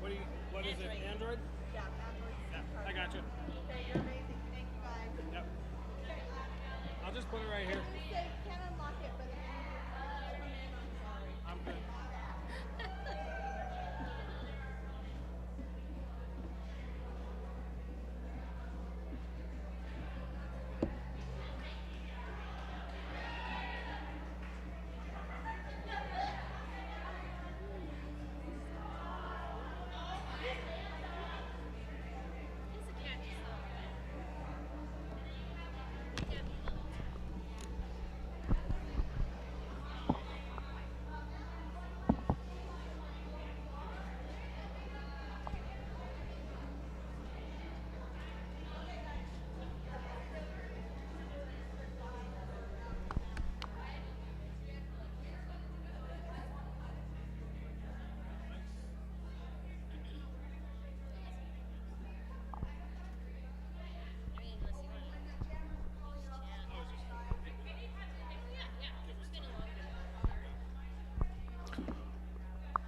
What is it? Android? Yeah, Android. Yeah, I got you. Okay, you're amazing. Thank you guys. Yep. I'll just put it right here. You say can't unlock it, but if you open it, I'm sorry. I'm good.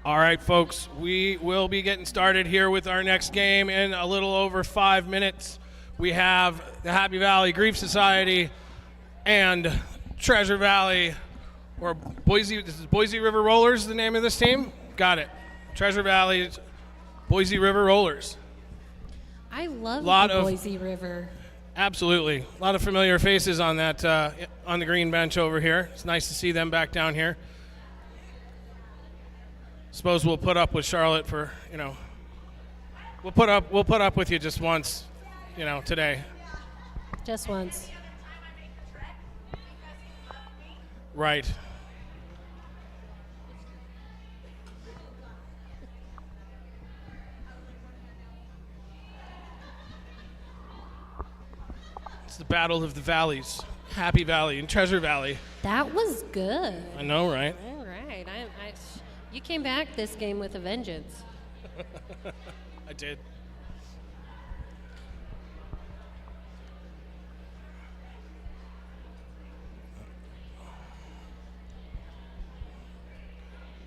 All right, folks, we will be getting started here with our next game in a little over 5 minutes. We have the Happy Valley Grief Society and Treasure Valley, or Boise. This is Boise River Rollers, the name of this team. Got it. Treasure Valley, Boise River Rollers. I love Lot the of- Boise River. Absolutely, a lot of familiar faces on that on the green bench over here. It's nice to see them back down here. Suppose we'll put up with Charlotte for, we'll put up with you just once, today. Just once. Right. It's the battle of the valleys. Happy Valley and Treasure Valley. That was good. I know, right? All right. You came back this game with a vengeance. I did.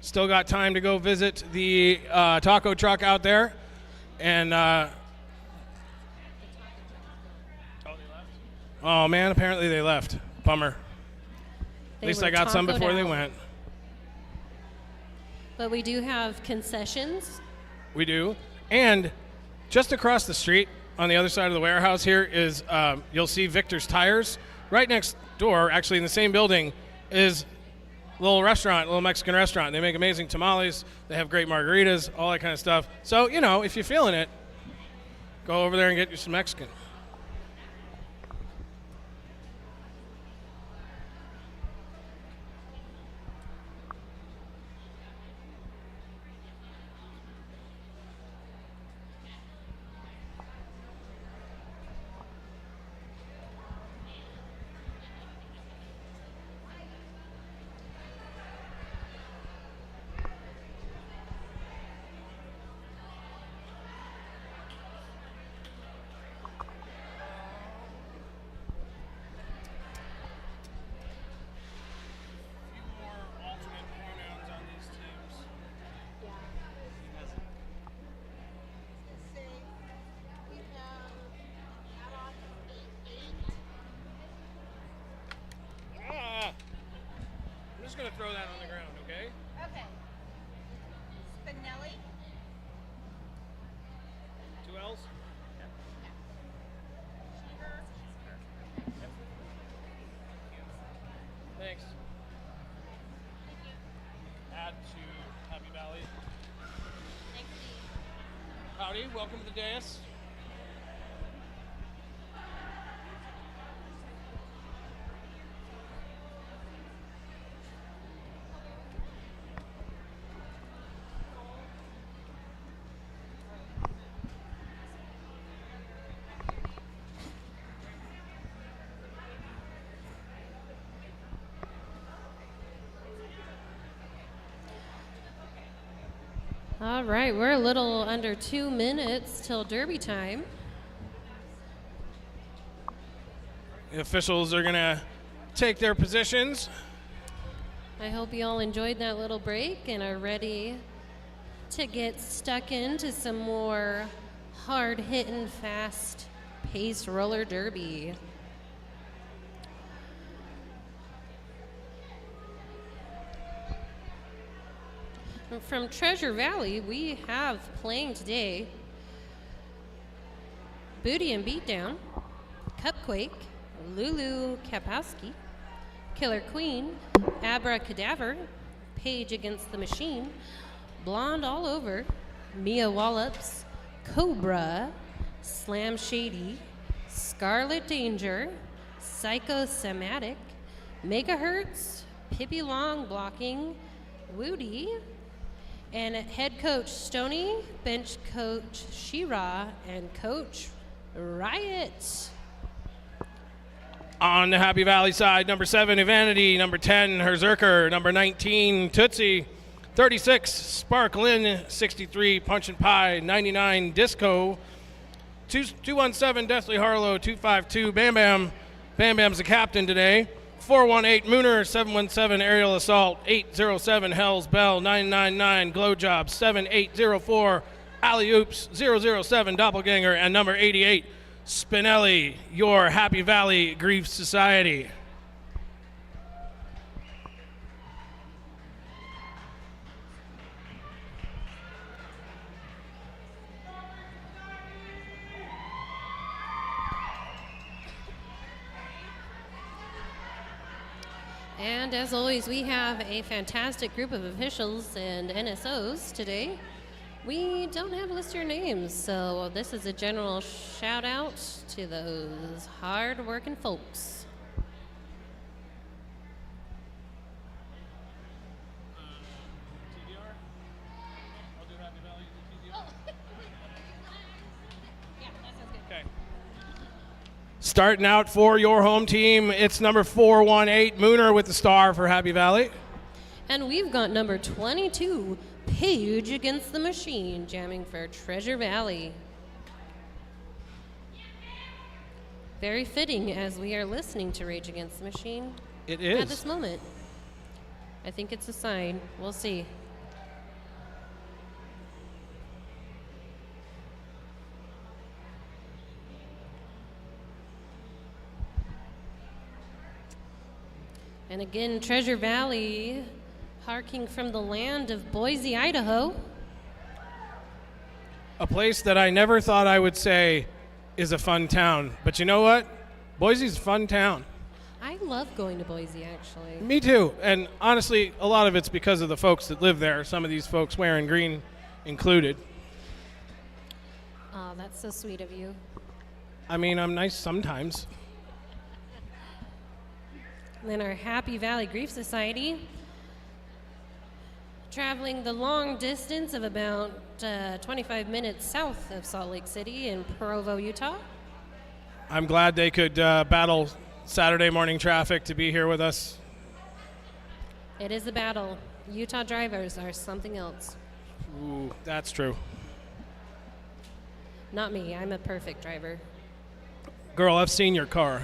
Still got time to go visit the taco truck out there. And, oh, man, apparently they left. Bummer. At least I got some before they went. But we do have concessions. We do. And just across the street on the other side of the warehouse here is, you'll see Victor's Tires. Right next door, actually in the same building, is a little restaurant, a little Mexican restaurant. They make amazing tamales. They have great margaritas, all that kind of stuff. So, if you're feeling it, go over there and get you some Mexican. I'm just going to throw that on the ground, okay? Okay. Spinelli. 2 L's? Thanks. Add to Happy Valley. Howdy, welcome to the dais. All right, we're a little under 2 minutes till Derby time. The officials are going to take their positions. I hope you all enjoyed that little break and are ready to get stuck into some more hard-hitting, fast-paced roller derby. From Treasure Valley, we have playing today Booty and Beatdown, Cupquake, Lulu Kapowski, Killer Queen, Abracadaver, Page Against the Machine, Blonde All Over, Mia Wallops, Cobra, Slam Shady, Scarlet Danger, Psychosomatic, Megahertz, Pippi Long Blocking, Woody, and head coach Stoney, bench coach Shira, and coach Riot. On the Happy Valley side, number 7, Evanity, number 10, Herzerker, number 19, Tootsie, 36, Sparklin, 63, Punch and Pie, 99, Disco, 217, Deathly Harlow, 252, Bam Bam. Bam Bam's the captain today. 418, Mooner, 717, Aerial Assault, 807, Hell's Bell, 999, Glow Job, 7804, Alley Oops, 007, Doppelganger, and number 88, Spinelli, your Happy Valley Grief Society. And as always, we have a fantastic group of officials and NSOs today. We don't have lister names, so this is a general shout out to those hard-working folks. Starting out for your home team, it's number 418, Mooner with the star for Happy Valley. And we've got number 22, Page Against the Machine, jamming for Treasure Valley. Very fitting as we are listening to Rage Against the Machine. It is. At this moment. I think it's a sign. We'll see. And again, Treasure Valley, harking from the land of Boise, Idaho. A place that I never thought I would say is a fun town. But you know what? Boise's a fun town. I love going to Boise, actually. Me too. And honestly, a lot of it's because of the folks that live there. Some of these folks wearing green included. Oh, that's so sweet of you. I mean, I'm nice sometimes. And then our Happy Valley Grief Society, traveling the long distance of about 25 minutes south of Salt Lake City in Provo, Utah. I'm glad they could battle Saturday morning traffic to be here with us. It is a battle. Utah drivers are something else. Ooh, that's true. Not me. I'm a perfect driver. Girl, I've seen your car.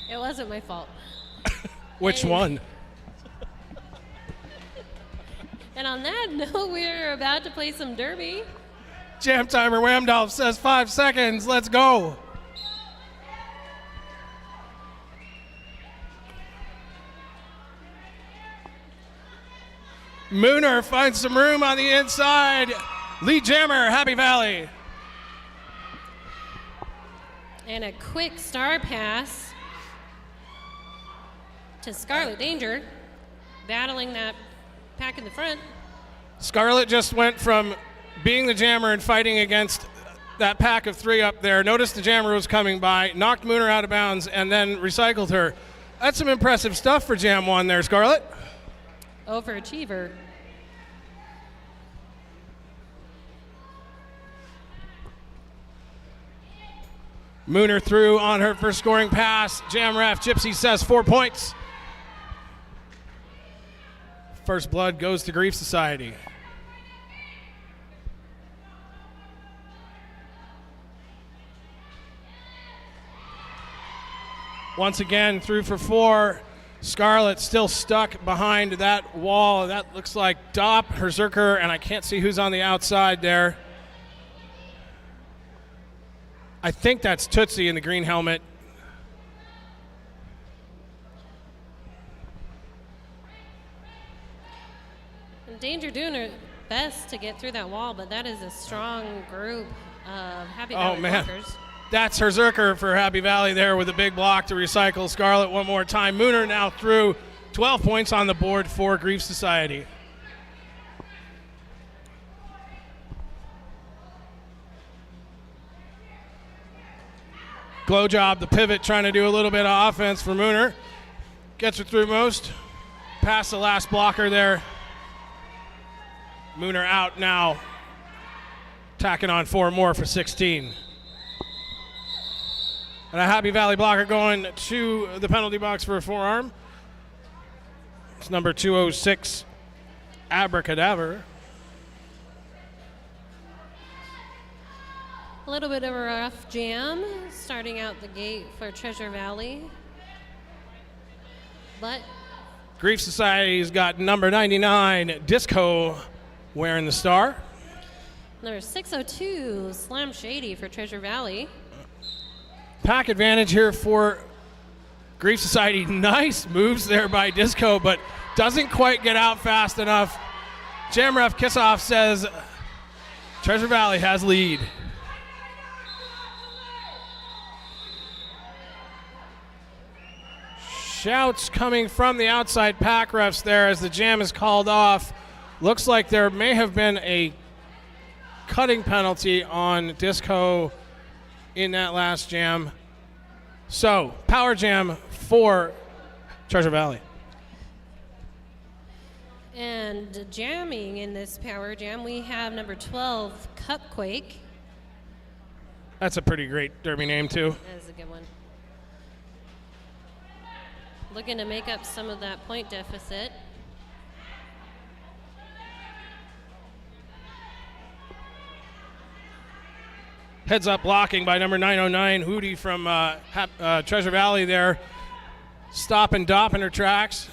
It wasn't my fault. Which one? And on that note, we're about to play some derby. Jam timer Whamdolph says 5 seconds. Let's go. Mooner finds some room on the inside. Lead jammer, Happy Valley. And a quick star pass to Scarlet Danger, battling that pack in the front. Scarlet just went from being the jammer and fighting against that pack of 3 up there. Noticed the jammer was coming by, knocked Mooner out of bounds, and then recycled her. That's some impressive stuff for Jam 1 there, Scarlet. Overachiever. Mooner through on her first scoring pass. Jam ref Gypsy says 4 points. First blood goes to Grief Society. Once again, through for 4. Scarlett still stuck behind that wall. That looks like Dopp, Herzerker, and I can't see who's on the outside there. I think that's Tootsie in the green helmet. And Danger doing her best to get through that wall, but that is a strong group of Happy Valley blockers. That's Herzerker for Happy Valley there with a big block to recycle Scarlett one more time. Mooner now through 12 points on the board for Grief Society. Glow job, the pivot, trying to do a little bit of offense for Mooner. Gets her through most. Past the last blocker there. Mooner out now. Tacking on 4 more for 16. And a Happy Valley blocker going to the penalty box for a forearm. It's number 206, Abracadaver. A little bit of a rough jam starting out the gate for Treasure Valley. But Grief Society's got number 99, Disco, wearing the star. number 602, Slam Shady for Treasure Valley. Pack advantage here for Grief Society. Nice moves there by Disco, but doesn't quite get out fast enough. Jam ref Kissoff says Treasure Valley has lead. Shouts coming from the outside pack refs there as the jam is called off. Looks like there may have been a cutting penalty on Disco in that last jam. So, power jam for Treasure Valley. And jamming in this power jam, we have number 12, Cupquake. That's a pretty great derby name, too. That is a good one. Looking to make up some of that point deficit. Heads up blocking by number 909, Hootie from Treasure Valley there. Stopping Dopp in her tracks.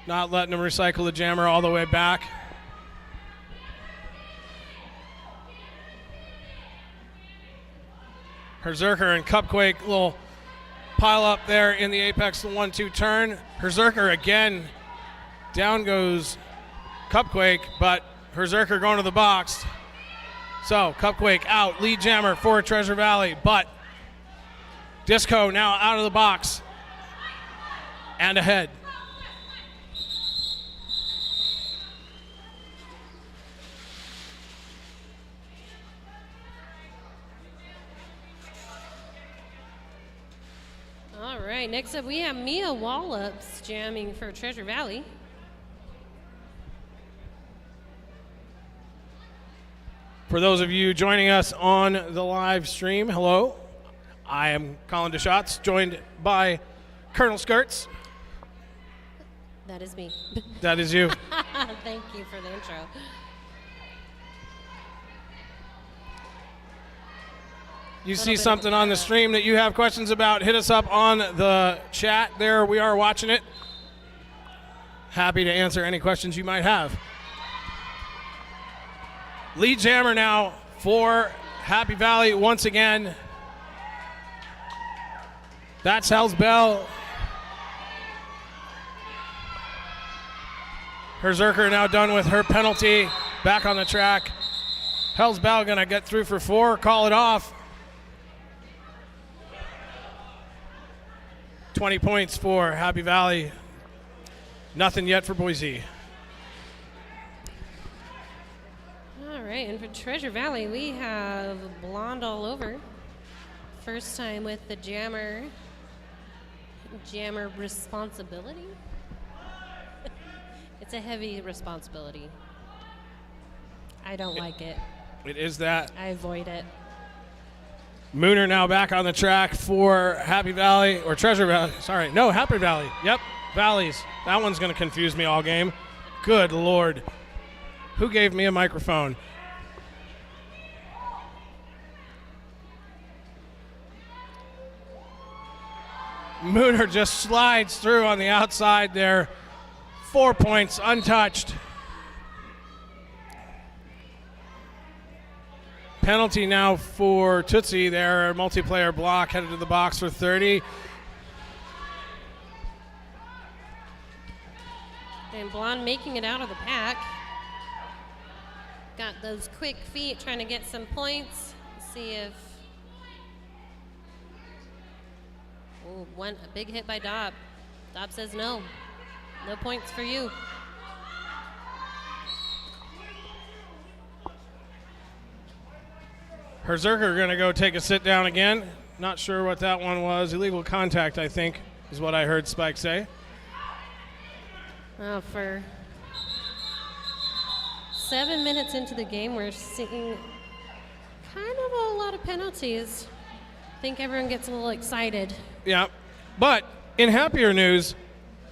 Not letting them recycle the jammer all the way back. Herzerker and Cupquake, little pile up there in the apex, the 1-2 turn. Herzerker again. Down goes Cupquake, but Herzerker going to the box. So, Cupquake out, lead jammer for Treasure Valley, but Disco now out of the box and ahead. All right, next up we have Mia Wallops jamming for Treasure Valley. For those of you joining us on the live stream, hello. I am Colin DeShots, joined by Colonel Skirts. That is me. That is you. Thank you for the intro. You see something on the stream that you have questions about, hit us up on the chat there. We are watching it. Happy to answer any questions you might have. Lead jammer now for Happy Valley once again. That's Hell's Bell. Herzerker now done with her penalty. Back on the track. Hell's Bell gonna get through for 4, call it off. 20 points for Happy Valley. Nothing yet for Boise. All right, and for Treasure Valley, we have Blonde All Over. First time with the jammer responsibility. It's a heavy responsibility. I don't like it. It is that. I avoid it. Mooner now back on the track for Happy Valley, or Treasure Valley. Sorry, no, Happy Valley. Yep, Valleys. That one's going to confuse me all game. Good Lord. Who gave me a microphone? Mooner just slides through on the outside there. 4 points, untouched. Penalty now for Tootsie there. Multiplayer block headed to the box for 30. And Blonde making it out of the pack. Got those quick feet trying to get some points. See if. Oh, a big hit by Dobb. Dobb says no. No points for you. Herzerker going to go take a sit down again. Not sure what that one was. Illegal contact, I think, is what I heard Spike say. For 7 minutes into the game, we're seeing kind of a lot of penalties. I think everyone gets a little excited. Yeah, but in happier news,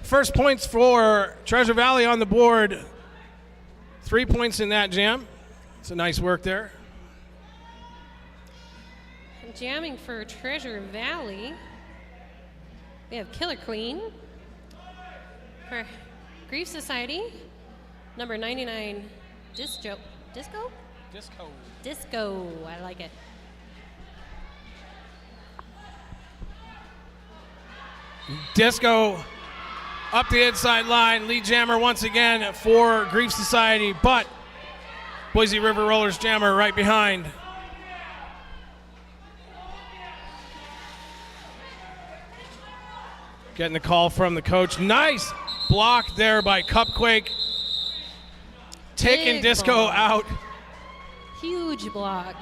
first points for Treasure Valley on the board. 3 points in that jam. It's a nice work there. Jamming for Treasure Valley, we have Killer Queen. For Grief Society, number 99, Disco? Disco, I like it. Disco up the inside line, lead jammer once again for Grief Society, but Boise River Rollers jammer right behind. Getting the call from the coach. Nice block there by Cupquake. Taking Big Disco ball. out. Huge block.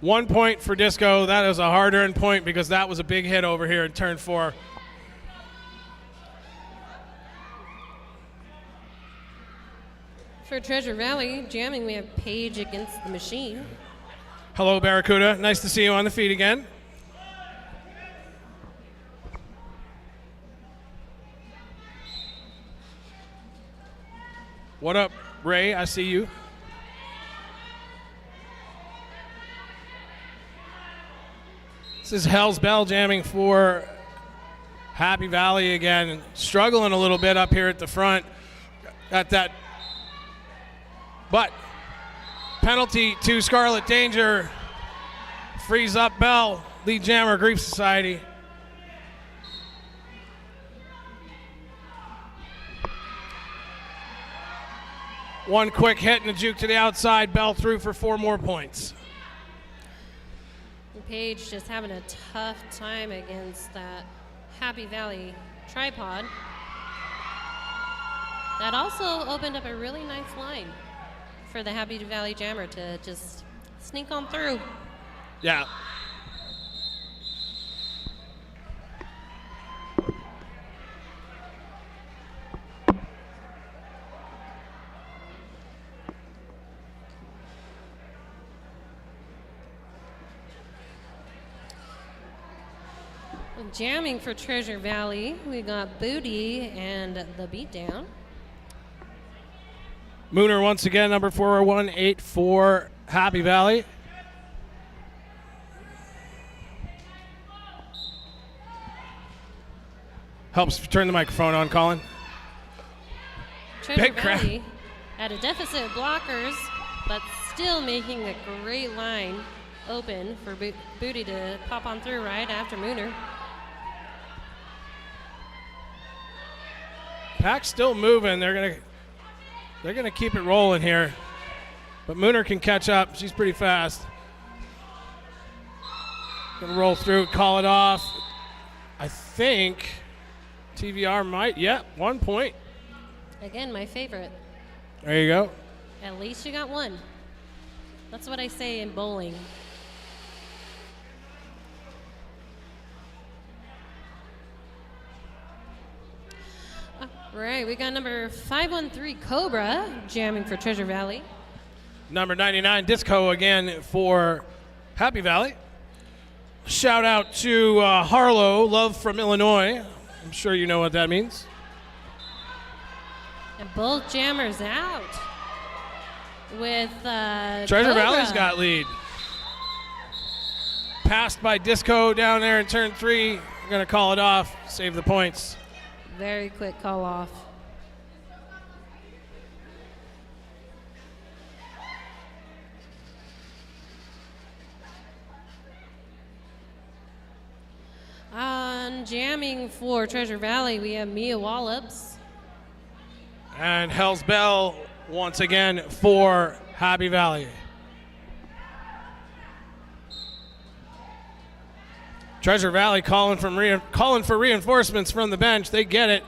1 point for Disco. That is a hard-earned point because that was a big hit over here in turn 4. For Treasure Valley, jamming, we have Paige against the machine. Hello, Barracuda. Nice to see you on the feet again. What up, Ray? I see you. This is Hell's Bell jamming for Happy Valley again. Struggling a little bit up here at the front. Got that. But penalty to Scarlet Danger. Frees up Bell. Lead jammer, Grief Society. One quick hit and a juke to the outside. Bell through for 4 more points. Paige just having a tough time against that Happy Valley tripod. That also opened up a really nice line for the Happy Valley jammer to just sneak on through. Yeah. Jamming for Treasure Valley, we got Booty and the Beatdown. Mooner once again, number 401-8 for Happy Valley. Helps turn the microphone on, Colin. Treasure Big crowd. Valley at a deficit of blockers, but still making a great line open for Booty to pop on through right after Mooner. Pack's still moving. They're gonna keep it rolling here, but Mooner can catch up. She's pretty fast. Gonna roll through, call it off. I think TVR might. Yeah, 1 point. Again, my favorite. There you go. At least you got one. That's what I say in bowling. Right, we got number 513 Cobra jamming for Treasure Valley. Number 99 Disco again for Happy Valley. Shout out to Harlow, love from Illinois. I'm sure you know what that means. And both jammers out with Treasure Cobra. Valley's got lead. Passed by Disco down there in turn 3. We're going to call it off, save the points. Very quick call off. On jamming for Treasure Valley, we have Mia Wallops. And Hell's Bell once again for Happy Valley. Treasure Valley calling for reinforcements from the bench. They get it.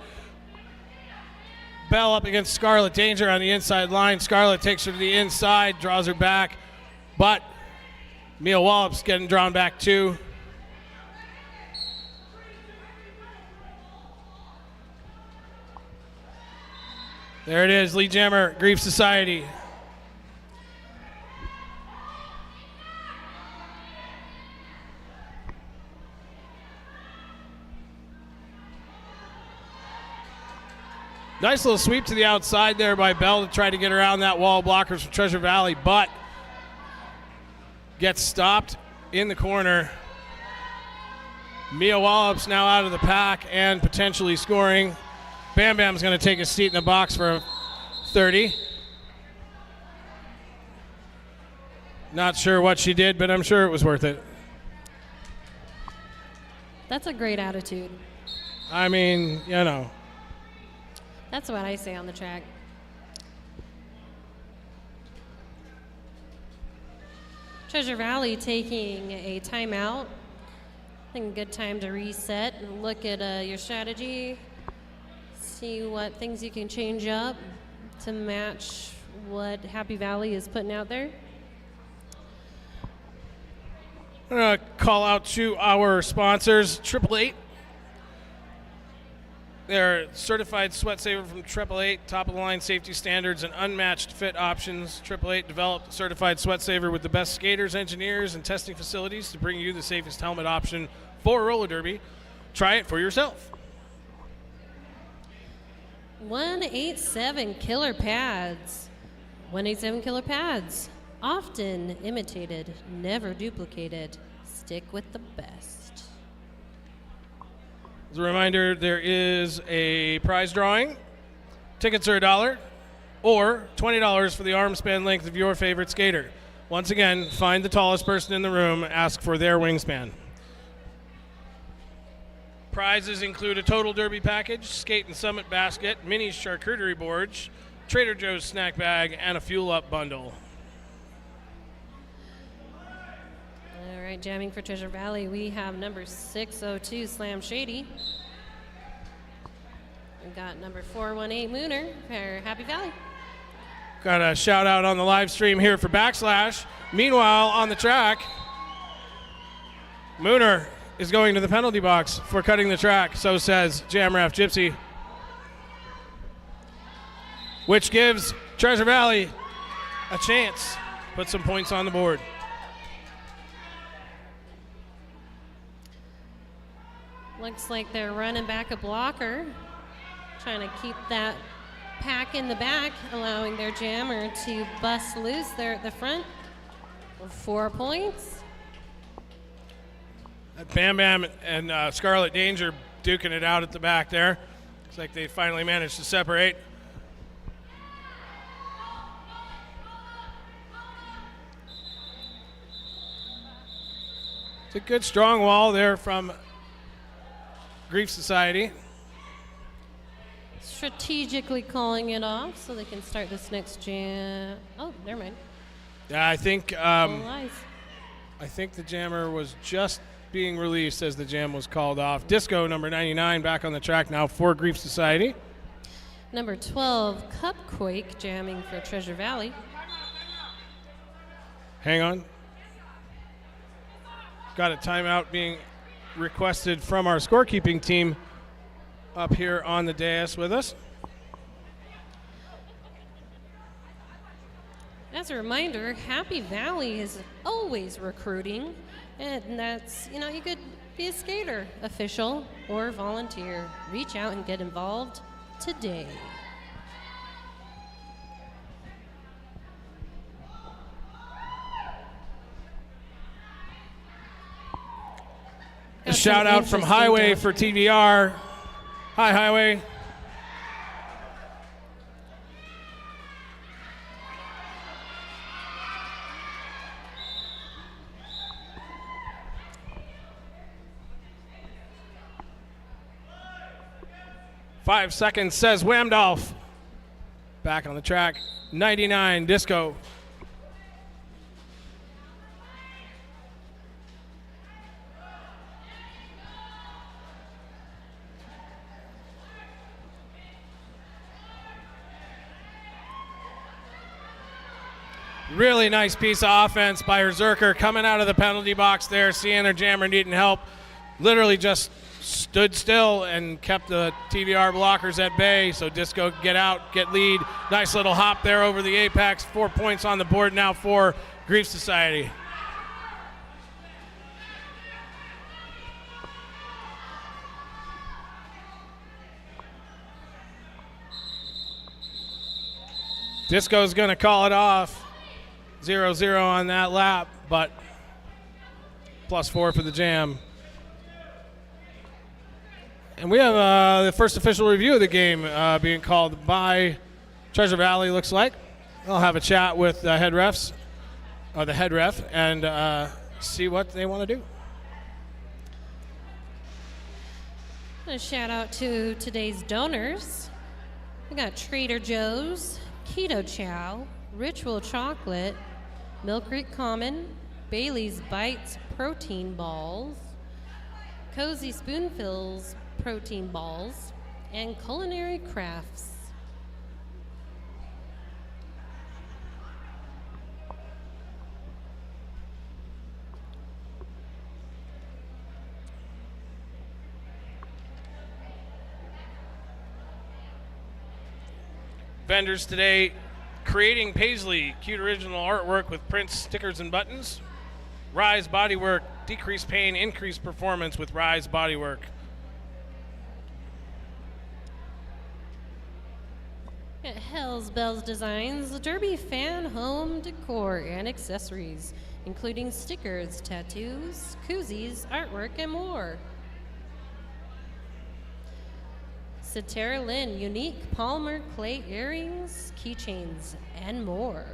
Bell up against Scarlet Danger on the inside line. Scarlet takes her to the inside, draws her back, but Mia Wallops getting drawn back too. There it is, lead jammer, Grief Society. Nice little sweep to the outside there by Bell to try to get around that wall of blockers from Treasure Valley, but gets stopped in the corner. Mia Wallops now out of the pack and potentially scoring. Bam Bam's going to take a seat in the box for 30. Not sure what she did, but I'm sure it was worth it. That's a great attitude. I mean, you know. That's what I say on the track. Treasure Valley taking a timeout. I think a good time to reset and look at your strategy. See what things you can change up to match what Happy Valley is putting out there. I'm going to call out to our sponsors, 888. They're certified sweat saver from 888, top-of-the-line safety standards and unmatched fit options. 888 developed a certified sweat saver with the best skaters, engineers, and testing facilities to bring you the safest helmet option for roller derby. Try it for yourself. 187 Killer Pads. 187 Killer Pads. Often imitated, never duplicated. Stick with the best. As a reminder, there is a prize drawing. Tickets are $1 or $20 for the arm span length of your favorite skater. Once again, find the tallest person in the room, ask for their wingspan. Prizes include a Total Derby package, Skate and Summit basket, mini charcuterie boards, Trader Joe's snack bag, and a Fuel Up bundle. All right, jamming for Treasure Valley, we have number 602 Slam Shady. We've got number 418 Mooner for Happy Valley. Got a shout out on the live stream here for Backslash. Meanwhile, on the track, Mooner is going to the penalty box for cutting the track, so says Jamraf Gypsy, which gives Treasure Valley a chance to put some points on the board. Looks like they're running back a blocker, trying to keep that pack in the back, allowing their jammer to bust loose there at the front. 4 points. Bam Bam and Scarlet Danger duking it out at the back there. Looks like they finally managed to separate. It's a good strong wall there from Grief Society. Strategically calling it off so they can start this next jam. Oh, never mind. Yeah, I think All eyes. I think the jammer was just being released as the jam was called off. Disco number 99 back on the track now for Grief Society. Number 12, Cupquake jamming for Treasure Valley. Hang on. Got a timeout being requested from our scorekeeping team up here on the dais with us. As a reminder, Happy Valley is always recruiting, and that's, you could be a skater, official, or volunteer. Reach out and get involved today. A shout out from Highway for TVR. Hi, Highway. Five seconds, says Wamdolf. Back on the track, 99, Disco. Really nice piece of offense by Berserker coming out of the penalty box there, seeing their jammer needing help. Literally just stood still and kept the TVR blockers at bay, so Disco could get out, get lead. Nice little hop there over the apex. 4 points on the board now for Grief Society. Disco's going to call it off. 0-0 on that lap, but +4 for the jam. And we have the first official review of the game being called by Treasure Valley, looks like. I'll have a chat with the head refs, or the head ref, and see what they want to do. A shout out to today's donors. We got Trader Joe's, Keto Chow, Ritual Chocolate, Milk Creek Common, Bailey's Bites Protein Balls, Cozy Spoonfills Protein Balls, and Culinary Crafts. Vendors today, Creating Paisley, cute original artwork with prints, stickers, and buttons. Rise Bodywork, decrease pain, increase performance with Rise Bodywork. At Hell's Bells Designs, Derby fan home decor and accessories, including stickers, tattoos, koozies, artwork, and more. Satara Lynn, unique polymer clay earrings, keychains, and more.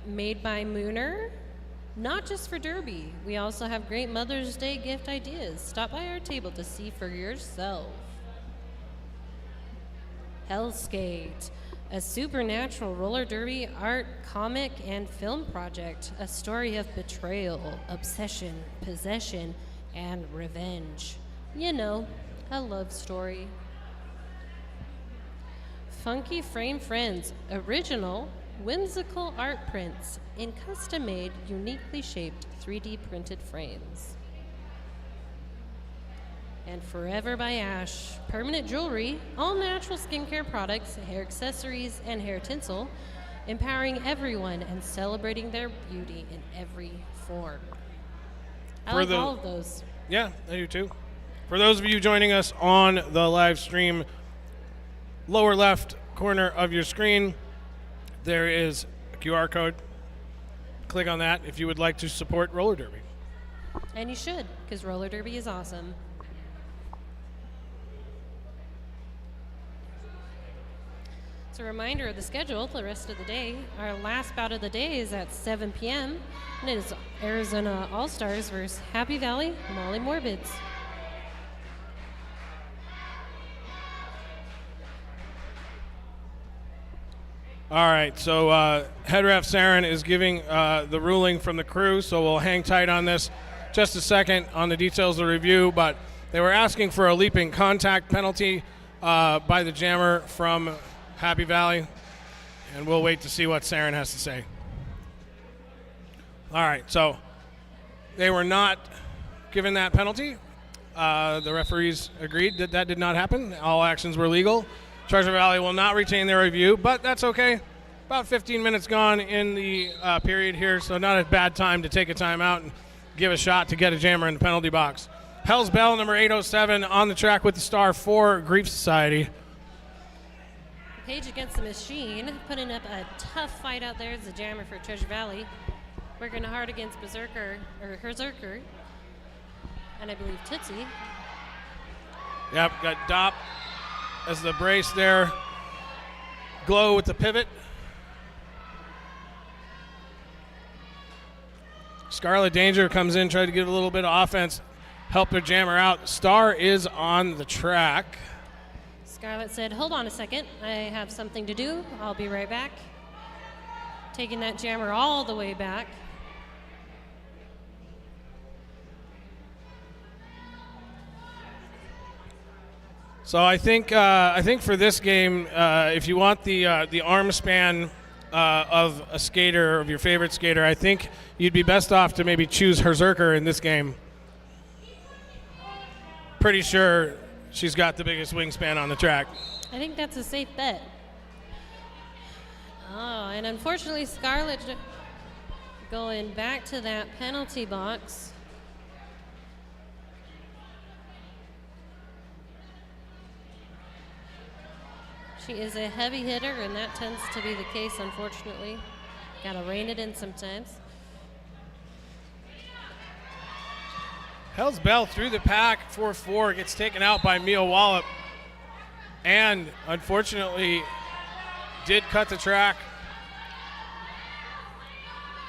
Made by Mooner, not just for Derby. We also have great Mother's Day gift ideas. Stop by our table to see for yourself. Hellskate, a supernatural roller derby art, comic, and film project. A story of betrayal, obsession, possession, and revenge. You know, a love story. Funky Frame Friends, original, whimsical art prints in custom-made, uniquely shaped 3D printed frames. And Forever by Ash, permanent jewelry, all natural skincare products, hair accessories, and hair tinsel, empowering everyone and celebrating their beauty in every form. I like all of those. Yeah, I do too. For those of you joining us on the live stream, lower left corner of your screen, there is a QR code. Click on that if you would like to support roller derby. And you should, because roller derby is awesome. It's a reminder of the schedule for the rest of the day. Our last bout of the day is at 7 p.m. and it is Arizona All-Stars versus Happy Valley Molly Morbids. All right, so head ref Saren is giving the ruling from the crew, so we'll hang tight on this just a second on the details of the review, but they were asking for a leaping contact penalty by the jammer from Happy Valley, and we'll wait to see what Saren has to say. All right, so they were not given that penalty. The referees agreed that that did not happen. All actions were legal. Treasure Valley will not retain their review, but that's okay. About 15 minutes gone in the period here, so not a bad time to take a timeout and give a shot to get a jammer in the penalty box. Hell's Bell, number 807, on the track with the star for Grief Society. Page against the machine, putting up a tough fight out there as a jammer for Treasure Valley. Working hard against Berserker. and I believe Tootsie. Yep, got Dop as the brace there. Glow with the pivot. Scarlet Danger comes in, tried to get a little bit of offense, help their jammer out. Star is on the track. Scarlet said, hold on a second, I have something to do. I'll be right back. Taking that jammer all the way back. So I think for this game, if you want the arm span of a skater, of your favorite skater, I think you'd be best off to maybe choose Berserker in this game. Pretty sure she's got the biggest wingspan on the track. I think that's a safe bet. Oh, and unfortunately Scarlet going back to that penalty box. She is a heavy hitter, and that tends to be the case, unfortunately. Gotta rein it in sometimes. Hell's Bell through the pack, 4-4, gets taken out by Mia Wallop. And unfortunately, did cut the track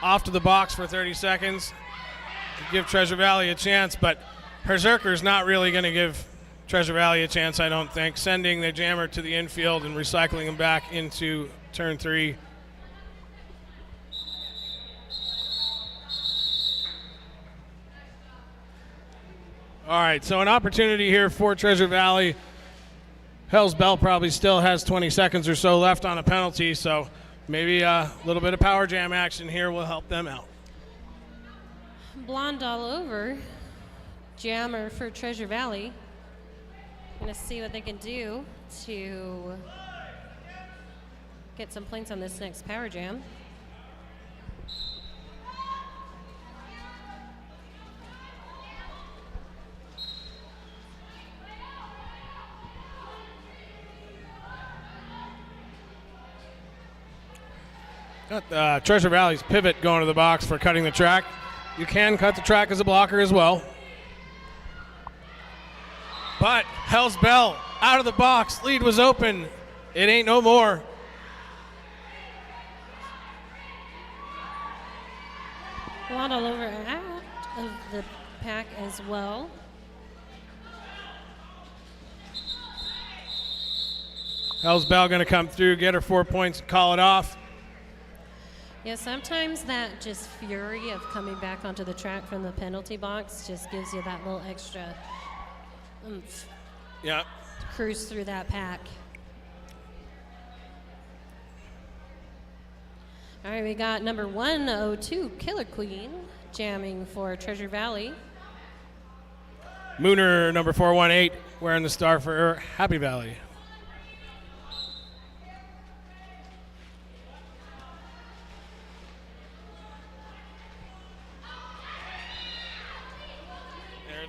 off to the box for 30 seconds to give Treasure Valley a chance, but Berserker's not really going to give Treasure Valley a chance, I don't think, sending the jammer to the infield and recycling him back into turn 3. All right, so an opportunity here for Treasure Valley. Hell's Bell probably still has 20 seconds or so left on a penalty, so maybe a little bit of power jam action here will help them out. Blonde all over. Jammer for Treasure Valley. Gonna see what they can do to get some points on this next power jam. Got Treasure Valley's pivot going to the box for cutting the track. You can cut the track as a blocker as well. But Hell's Bell out of the box. Lead was open. It ain't no more. A lot all over out of the pack as well. Hell's Bell going to come through, get her 4 points, and call it off. Yeah, sometimes that just fury of coming back onto the track from the penalty box just gives you that little extra oomph. Yeah. To cruise through that pack. All right, we got number 102, Killer Queen, jamming for Treasure Valley. Mooner, number 418, wearing the star for Happy Valley.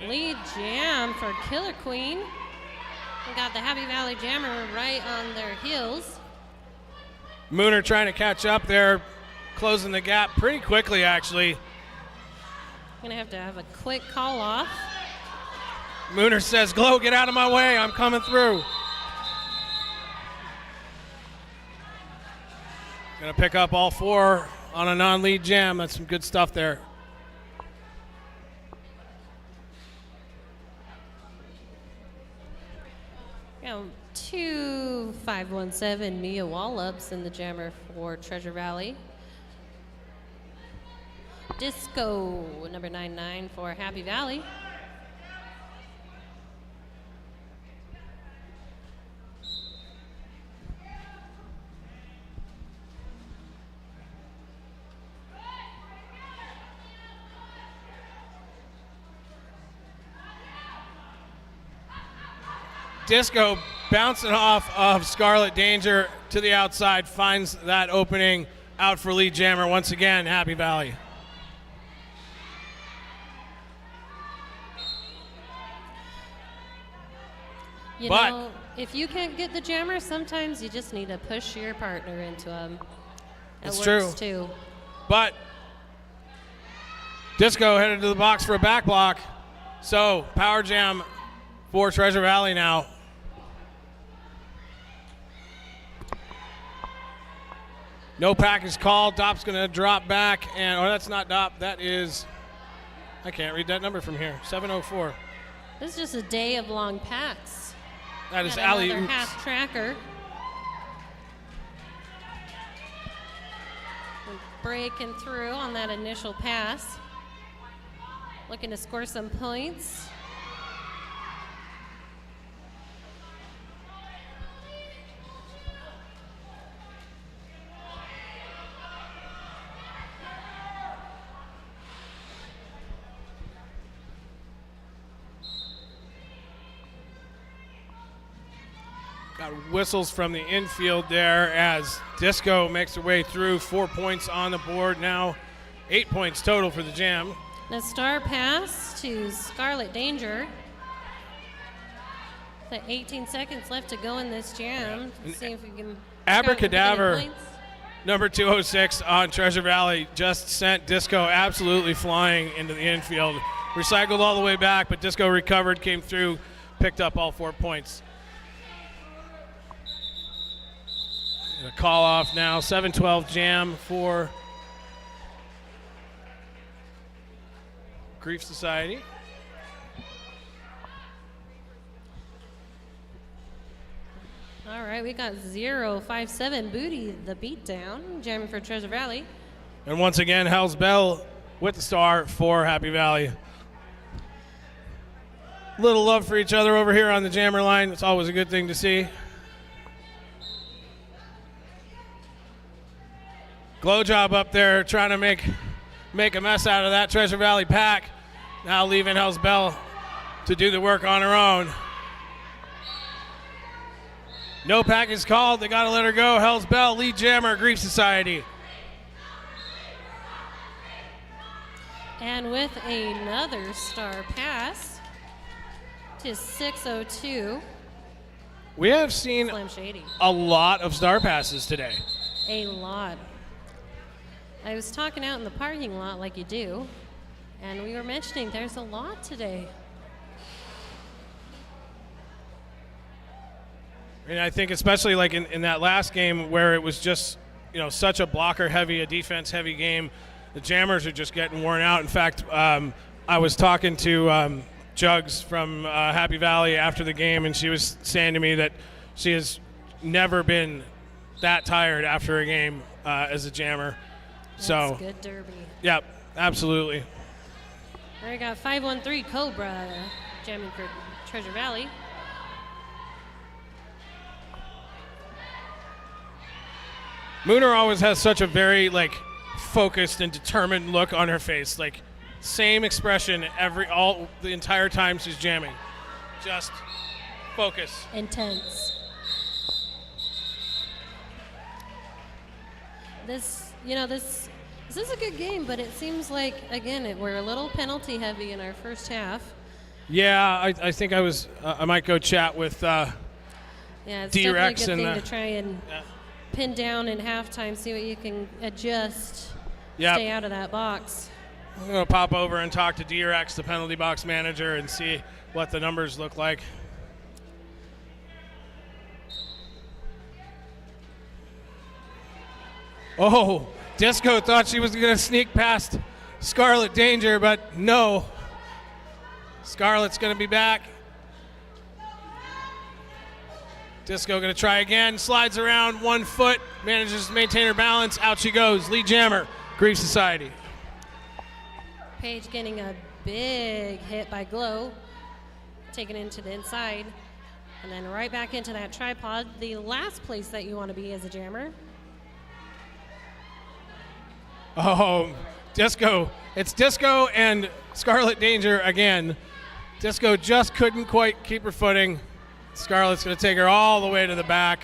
Lead jam for Killer Queen. We got the Happy Valley Jammer right on their heels. Mooner trying to catch up there, closing the gap pretty quickly, actually. Gonna have to have a quick call off. Mooner says, Glow, get out of my way, I'm coming through. Gonna pick up all 4 on a non-lead jam. That's some good stuff there. Yeah, 2517 Mia Wallops in the jammer for Treasure Valley. Disco, number 99 for Happy Valley. Disco bouncing off of Scarlet Danger to the outside, finds that opening out for lead jammer once again, Happy Valley. You know, if you can't get the jammer, sometimes you just need to push your partner into them. That's works true. too. But Disco headed to the box for a back block. So, power jam for Treasure Valley now. No package called. Dop's going to drop back. And, oh, that's not Dop. That is, I can't read that number from here. 704. This is just a day of long packs. That is Got alley another oops. half tracker. Breaking through on that initial pass. Looking to score some points. Got whistles from the infield there as Disco makes her way through. 4 points on the board now. 8 points total for the Jam. The star pass to Scarlet Danger. The 18 seconds left to go in this jam. Let's see if we can. Abracadabra. Points. Number 206 on Treasure Valley just sent Disco absolutely flying into the infield. Recycled all the way back, but Disco recovered, came through, picked up all 4 points. A call off now, 7-12 jam for Grief Society. All right, we got 057 Booty, the beatdown, jamming for Treasure Valley. And once again, Hell's Bell with the star for Happy Valley. Little love for each other over here on the jammer line. It's always a good thing to see. Glow job up there trying to make a mess out of that Treasure Valley pack. Now leaving Hell's Bell to do the work on her own. No pack is called. They got to let her go. Hell's Bell, lead jammer, Grief Society. And with another star pass to 602, We have seen Slim Shady. a lot of star passes today. A lot. I was talking out in the parking lot like you do, and we were mentioning there's a lot today. And I think especially like in that last game where it was just, such a blocker heavy, a defense heavy game, the jammers are just getting worn out. In fact, I was talking to Jugs from Happy Valley after the game, and she was saying to me that she has never been that tired after a game as a jammer. That's good derby. Yep, absolutely. There we got 513 Cobra jamming for Treasure Valley. Mooner always has such a very focused and determined look on her face. Same expression the entire time she's jamming. Just focus. Intense. This is a good game, but it seems like, again, we're a little penalty heavy in our first half. Yeah, I think I might go chat with Yeah, it's D-Rex definitely a good and thing to try and pin down in halftime, see what you can adjust, Yep. stay out of that box. I'm going to pop over and talk to D-Rex, the penalty box manager, and see what the numbers look like. Oh, Disco thought she was going to sneak past Scarlet Danger, but no. Scarlet's going to be back. Disco going to try again, slides around 1 foot, manages to maintain her balance. Out she goes. Lead jammer, Grief Society. Paige getting a big hit by Glow, taken into the inside, and then right back into that tripod, the last place that you want to be as a jammer. Oh, Disco. It's Disco and Scarlet Danger again. Disco just couldn't quite keep her footing. Scarlet's going to take her all the way to the back.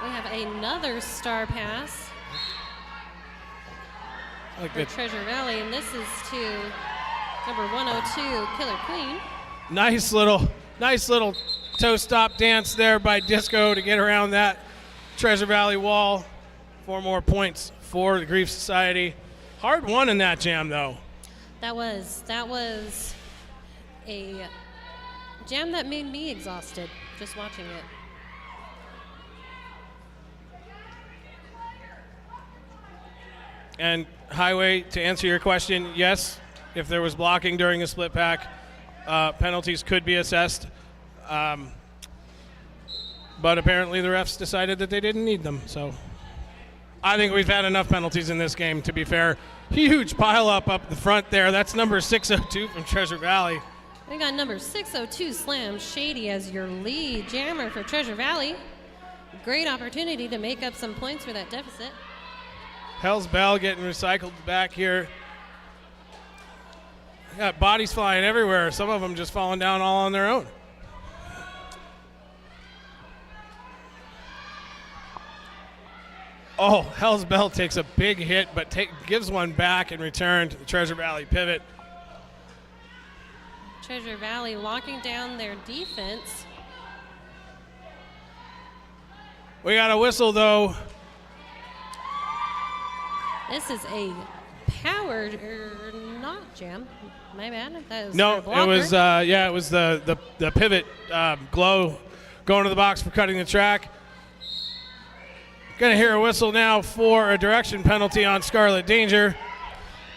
We have another star pass for Treasure Valley, and this is to number 102, Killer Queen. Nice little toe stop dance there by Disco to get around that Treasure Valley wall. 4 more points for the Grief Society. Hard one in that jam, though. That was a jam that made me exhausted just watching it. And Highway, to answer your question, yes, if there was blocking during a split pack, penalties could be assessed. But apparently the refs decided that they didn't need them. So I think we've had enough penalties in this game, to be fair. Huge pile up the front there. That's number 602 from Treasure Valley. We got number 602 Slam Shady as your lead jammer for Treasure Valley. Great opportunity to make up some points for that deficit. Hell's Bell getting recycled back here. Got bodies flying everywhere. Some of them just falling down all on their own. Oh, Hell's Bell takes a big hit, but gives one back in return to the Treasure Valley pivot. Treasure Valley locking down their defense. We got a whistle, though. This is a powered not jam. My bad. That was No, their blocker. it was it was the pivot glow going to the box for cutting the track. Gonna hear a whistle now for a direction penalty on Scarlet Danger.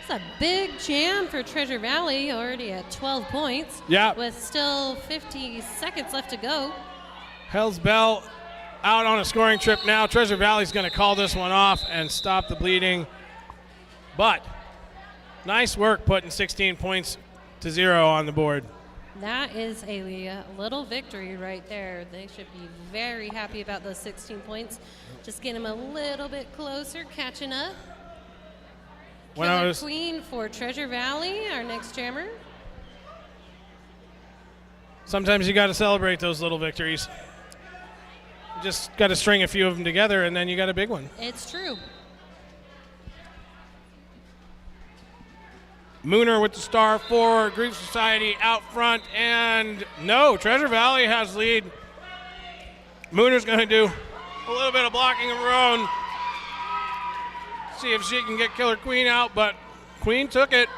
It's a big jam for Treasure Valley, already at 12 points. Yeah. With still 50 seconds left to go. Hell's Bell out on a scoring trip now. Treasure Valley's gonna call this one off and stop the bleeding. But nice work putting 16 points to 0 on the board. That is a little victory right there. They should be very happy about those 16 points. Just get them a little bit closer, catching up. Killer Queen for Treasure Valley, our next jammer. Sometimes you got to celebrate those little victories. You just got to string a few of them together, and then you got a big one. It's true. Mooner with the star for Grief Society out front, and no, Treasure Valley has lead. Mooner's going to do a little bit of blocking of her own. See if she can get Killer Queen out, but Queen took it.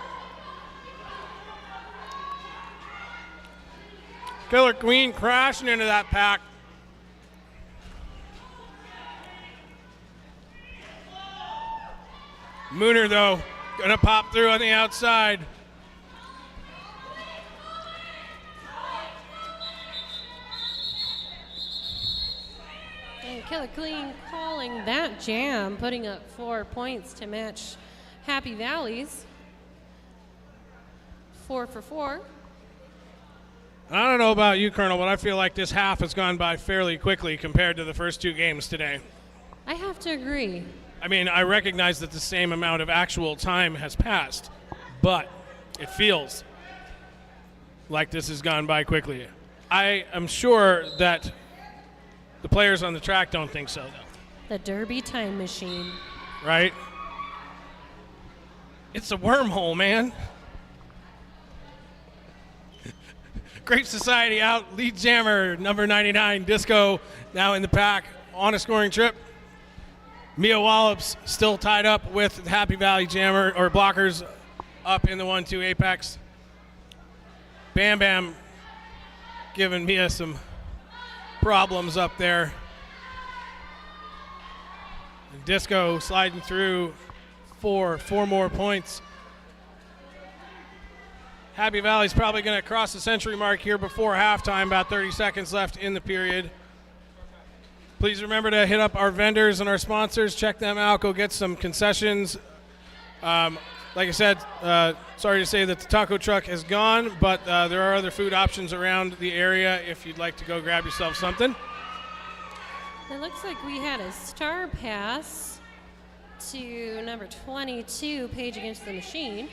Killer Queen crashing into that pack. Mooner, though, going to pop through on the outside. And Killer Queen calling that jam, putting up 4 points to match Happy Valley's 4 for 4. I don't know about you, Colonel, but I feel like this half has gone by fairly quickly compared to the first two games today. I have to agree. I mean, I recognize that the same amount of actual time has passed, but it feels like this has gone by quickly. I am sure that the players on the track don't think so, though. The Derby time machine. Right? It's a wormhole, man. Great Society out, lead jammer, number 99, Disco, now in the pack on a scoring trip. Mia Wallops still tied up with Happy Valley jammer, or blockers, up in the 1-2 apex. Bam Bam giving Mia some problems up there. And Disco sliding through four more points. Happy Valley's probably going to cross the century mark here before halftime, about 30 seconds left in the period. Please remember to hit up our vendors and our sponsors. Check them out. Go get some concessions. Like I said, sorry to say that the taco truck is gone, but there are other food options around the area if you'd like to go grab yourself something. It looks like we had a star pass to number 22, Page Against the Machine.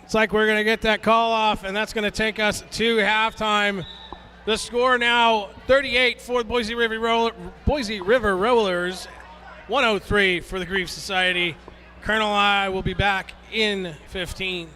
It's like we're going to get that call off, and that's going to take us to halftime. The score now 38 for the Boise River Rollers, 103 for the Grief Society. Colonel I will be back in 15.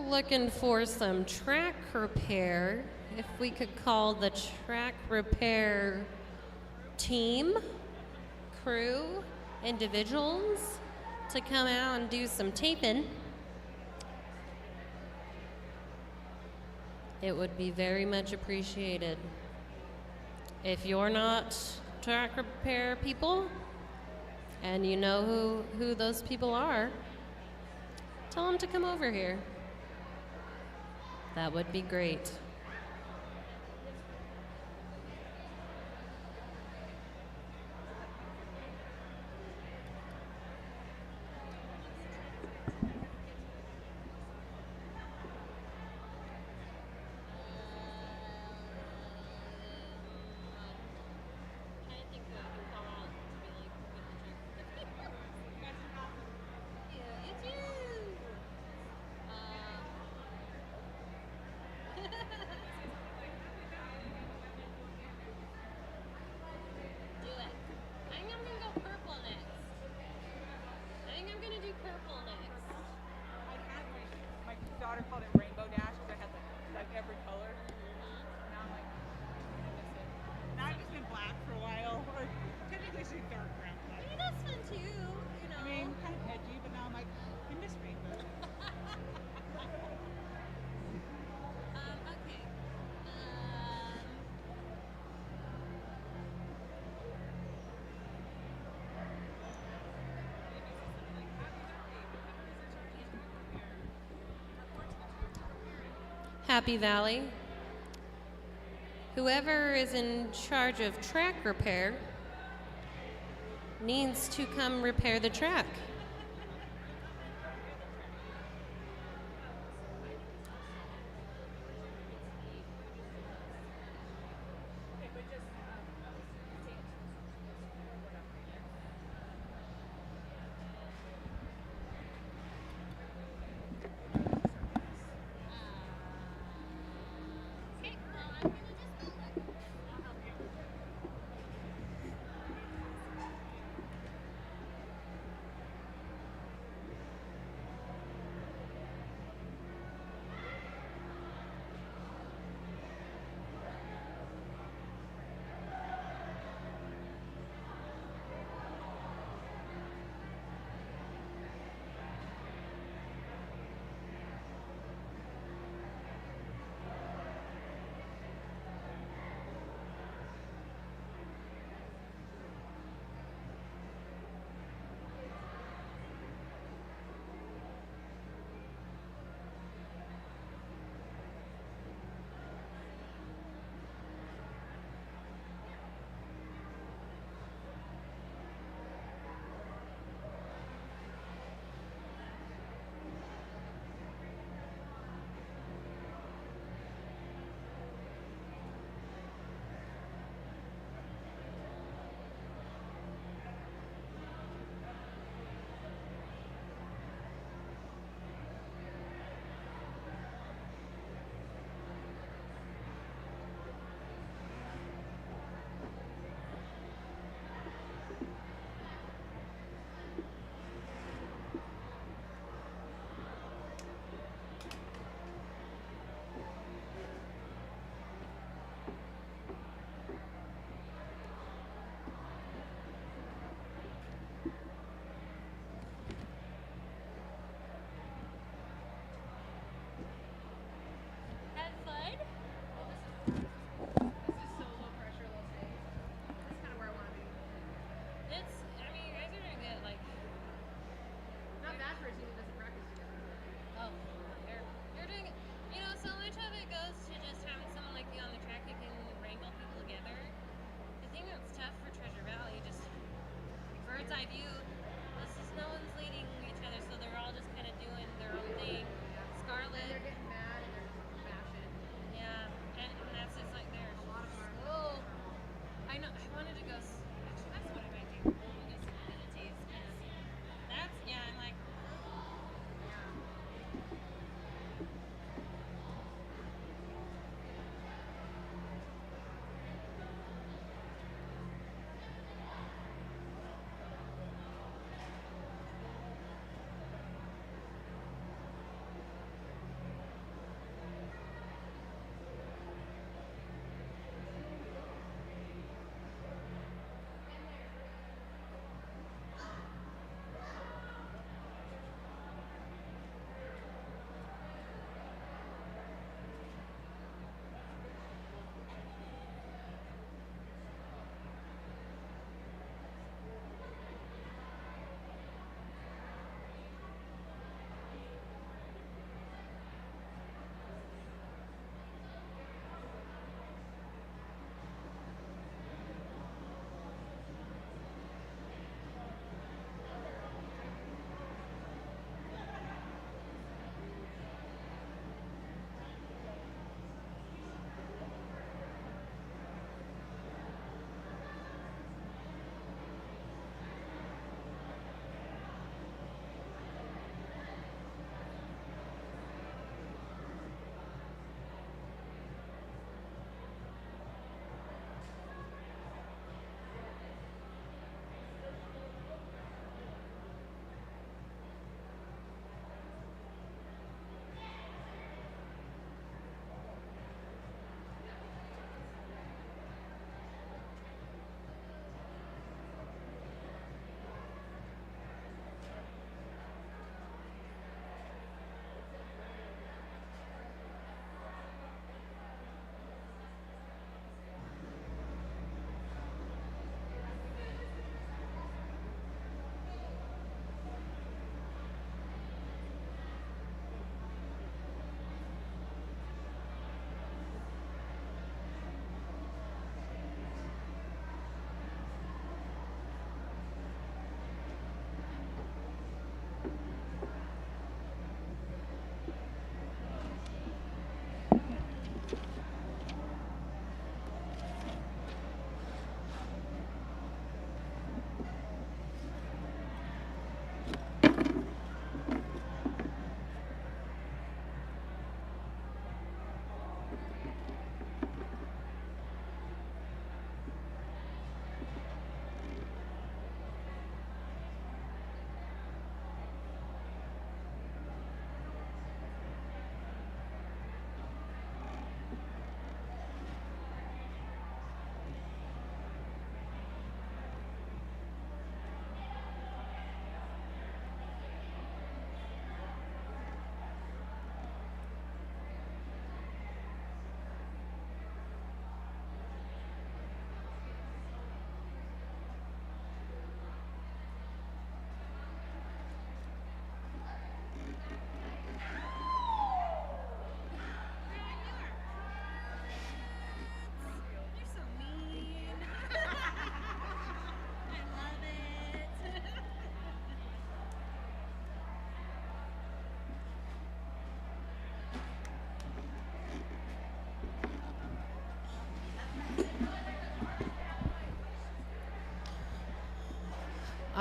looking for some track repair. If we could call the track repair team, crew, individuals to come out and do some taping, it would be very much appreciated. If you're not track repair people and you know who those people are, tell them to come over here. That would be great. Daughter called it Rainbow Dash because I had like every color. Now I'm like, I miss it. Now I've just been black for a while. Or technically she's dark brown. I mean, that's fun too, you know. I mean, kind of edgy, but now I'm like, I miss rainbow. Okay. Happy Valley. Whoever is in charge of track repair needs to come repair the track.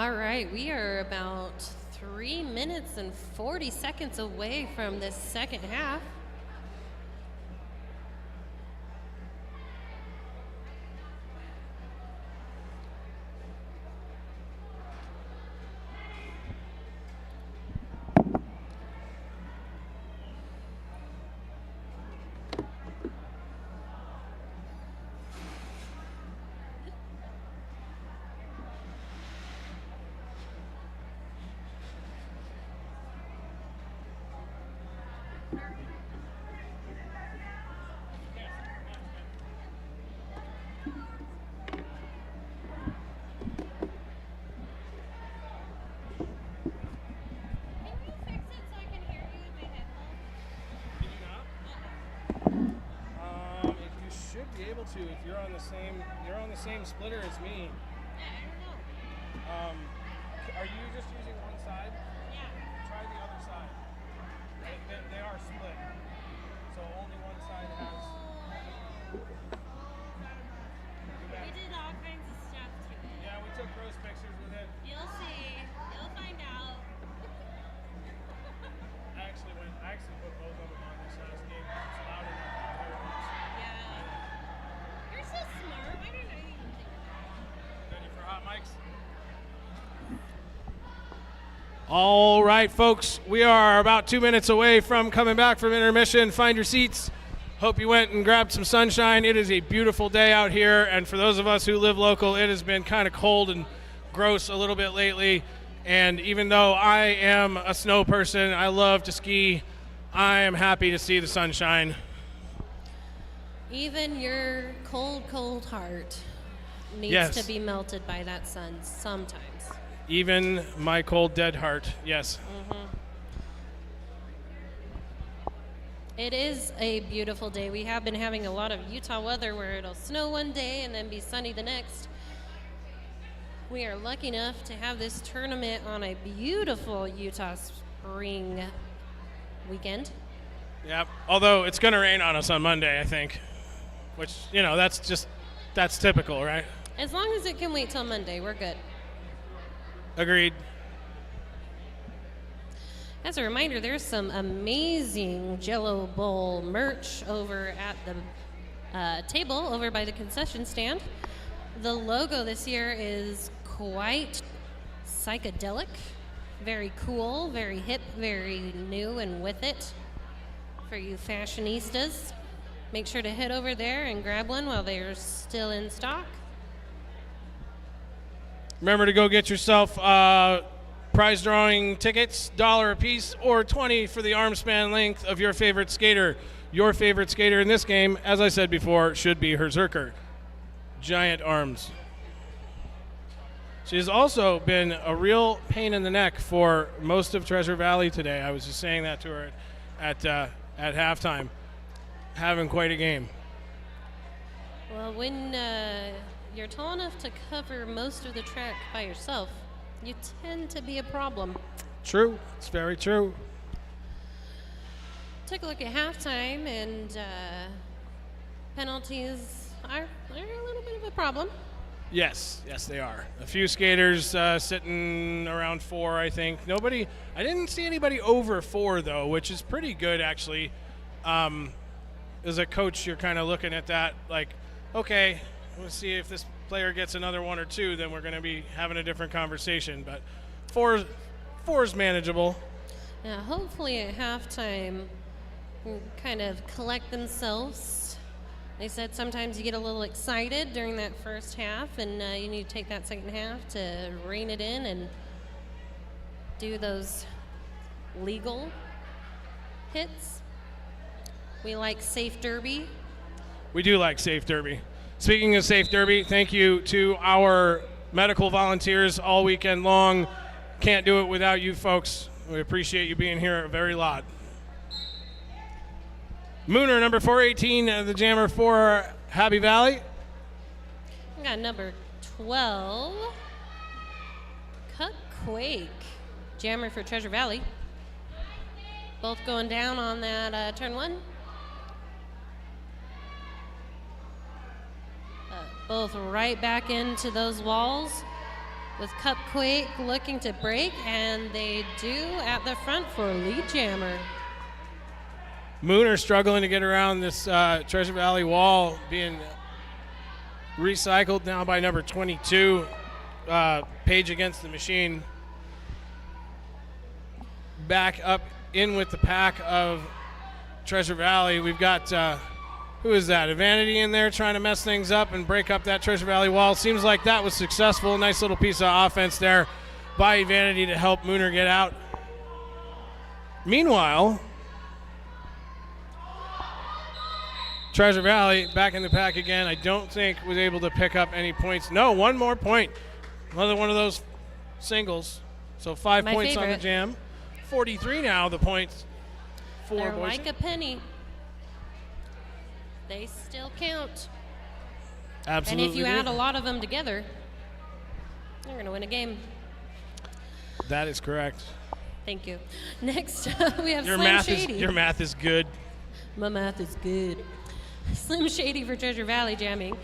All right, we are about 3 minutes and 40 seconds away from this second half. If you're on the same splitter as me. I don't know. Are you just using one side? Yeah. Try the other side. They are split, so only one side has. We did all kinds of stuff to it. Yeah, we took gross pictures with it. You'll see. You'll find out. I actually put both of them on this last game. It's loud enough. Yeah. You're so smart. Why didn't I even think of that? Ready for hot mics? All right, folks, we are about 2 minutes away from coming back from intermission. Find your seats. Hope you went and grabbed some sunshine. It is a beautiful day out here, and for those of us who live local, it has been kind of cold and gross a little bit lately. And even though I am a snow person, I love to ski, I am happy to see the sunshine. Even your cold, cold heart needs Yes. to be melted by that sun sometimes. Even my cold, dead heart, yes. It is a beautiful day. We have been having a lot of Utah weather where it'll snow one day and then be sunny the next. We are lucky enough to have this tournament on a beautiful Utah spring weekend. Yep. Although it's going to rain on us on Monday, I think. Which, that's typical, right? As long as it can wait till Monday, we're good. Agreed. As a reminder, there's some amazing Jello Bowl merch over at the table over by the concession stand. The logo this year is quite psychedelic, very cool, very hip, very new and with it for you fashionistas. Make sure to head over there and grab one while they're still in stock. Remember to go get yourself prize drawing tickets, $1 a piece or 20 for the arm span length of your favorite skater. Your favorite skater in this game, as I said before, should be Herzerker. Giant arms. She has also been a real pain in the neck for most of Treasure Valley today. I was just saying that to her at halftime. Having quite a game. Well, when you're tall enough to cover most of the track by yourself, you tend to be a problem. True. It's very true. Took a look at halftime, and penalties are a little bit of a problem. Yes, they are. A few skaters sitting around 4, I think. I didn't see anybody over 4, though, which is pretty good, actually. As a coach, you're kind of looking at that like, okay, we'll see if this player gets another 1 or 2, then we're going to be having a different conversation. But 4 is manageable. Now, hopefully at halftime, kind of collect themselves. They said sometimes you get a little excited during that first half, and you need to take that second half to rein it in and do those legal hits. We like Safe Derby. We do like Safe Derby. Speaking of Safe Derby, thank you to our medical volunteers all weekend long. Can't do it without you folks. We appreciate you being here a very lot. Mooner, number 418, the jammer for Happy Valley. We got number 12, Cut Quake, jammer for Treasure Valley. Both going down on that turn 1. Both right back into those walls. with Cupquake looking to break, and they do at the front for Lead Jammer. Mooner struggling to get around this Treasure Valley wall, being recycled now by number 22, Page Against the Machine. Back up in with the pack of Treasure Valley. We've got, who is that? Vanity in there trying to mess things up and break up that Treasure Valley wall. Seems like that was successful. Nice little piece of offense there by Vanity to help Mooner get out. Meanwhile, Treasure Valley back in the pack again. I don't think was able to pick up any points. No, one more point. Another one of those singles. So 5 My points on the favorite. jam. 43 now, the points for They're Boise. like a penny. They still count. Absolutely. And if you do. add a lot of them together, you're going to win a game. That is correct. Thank you. Next up, we have Your Slim math Shady. is your math is good. My math is good. Slim Shady for Treasure Valley jamming.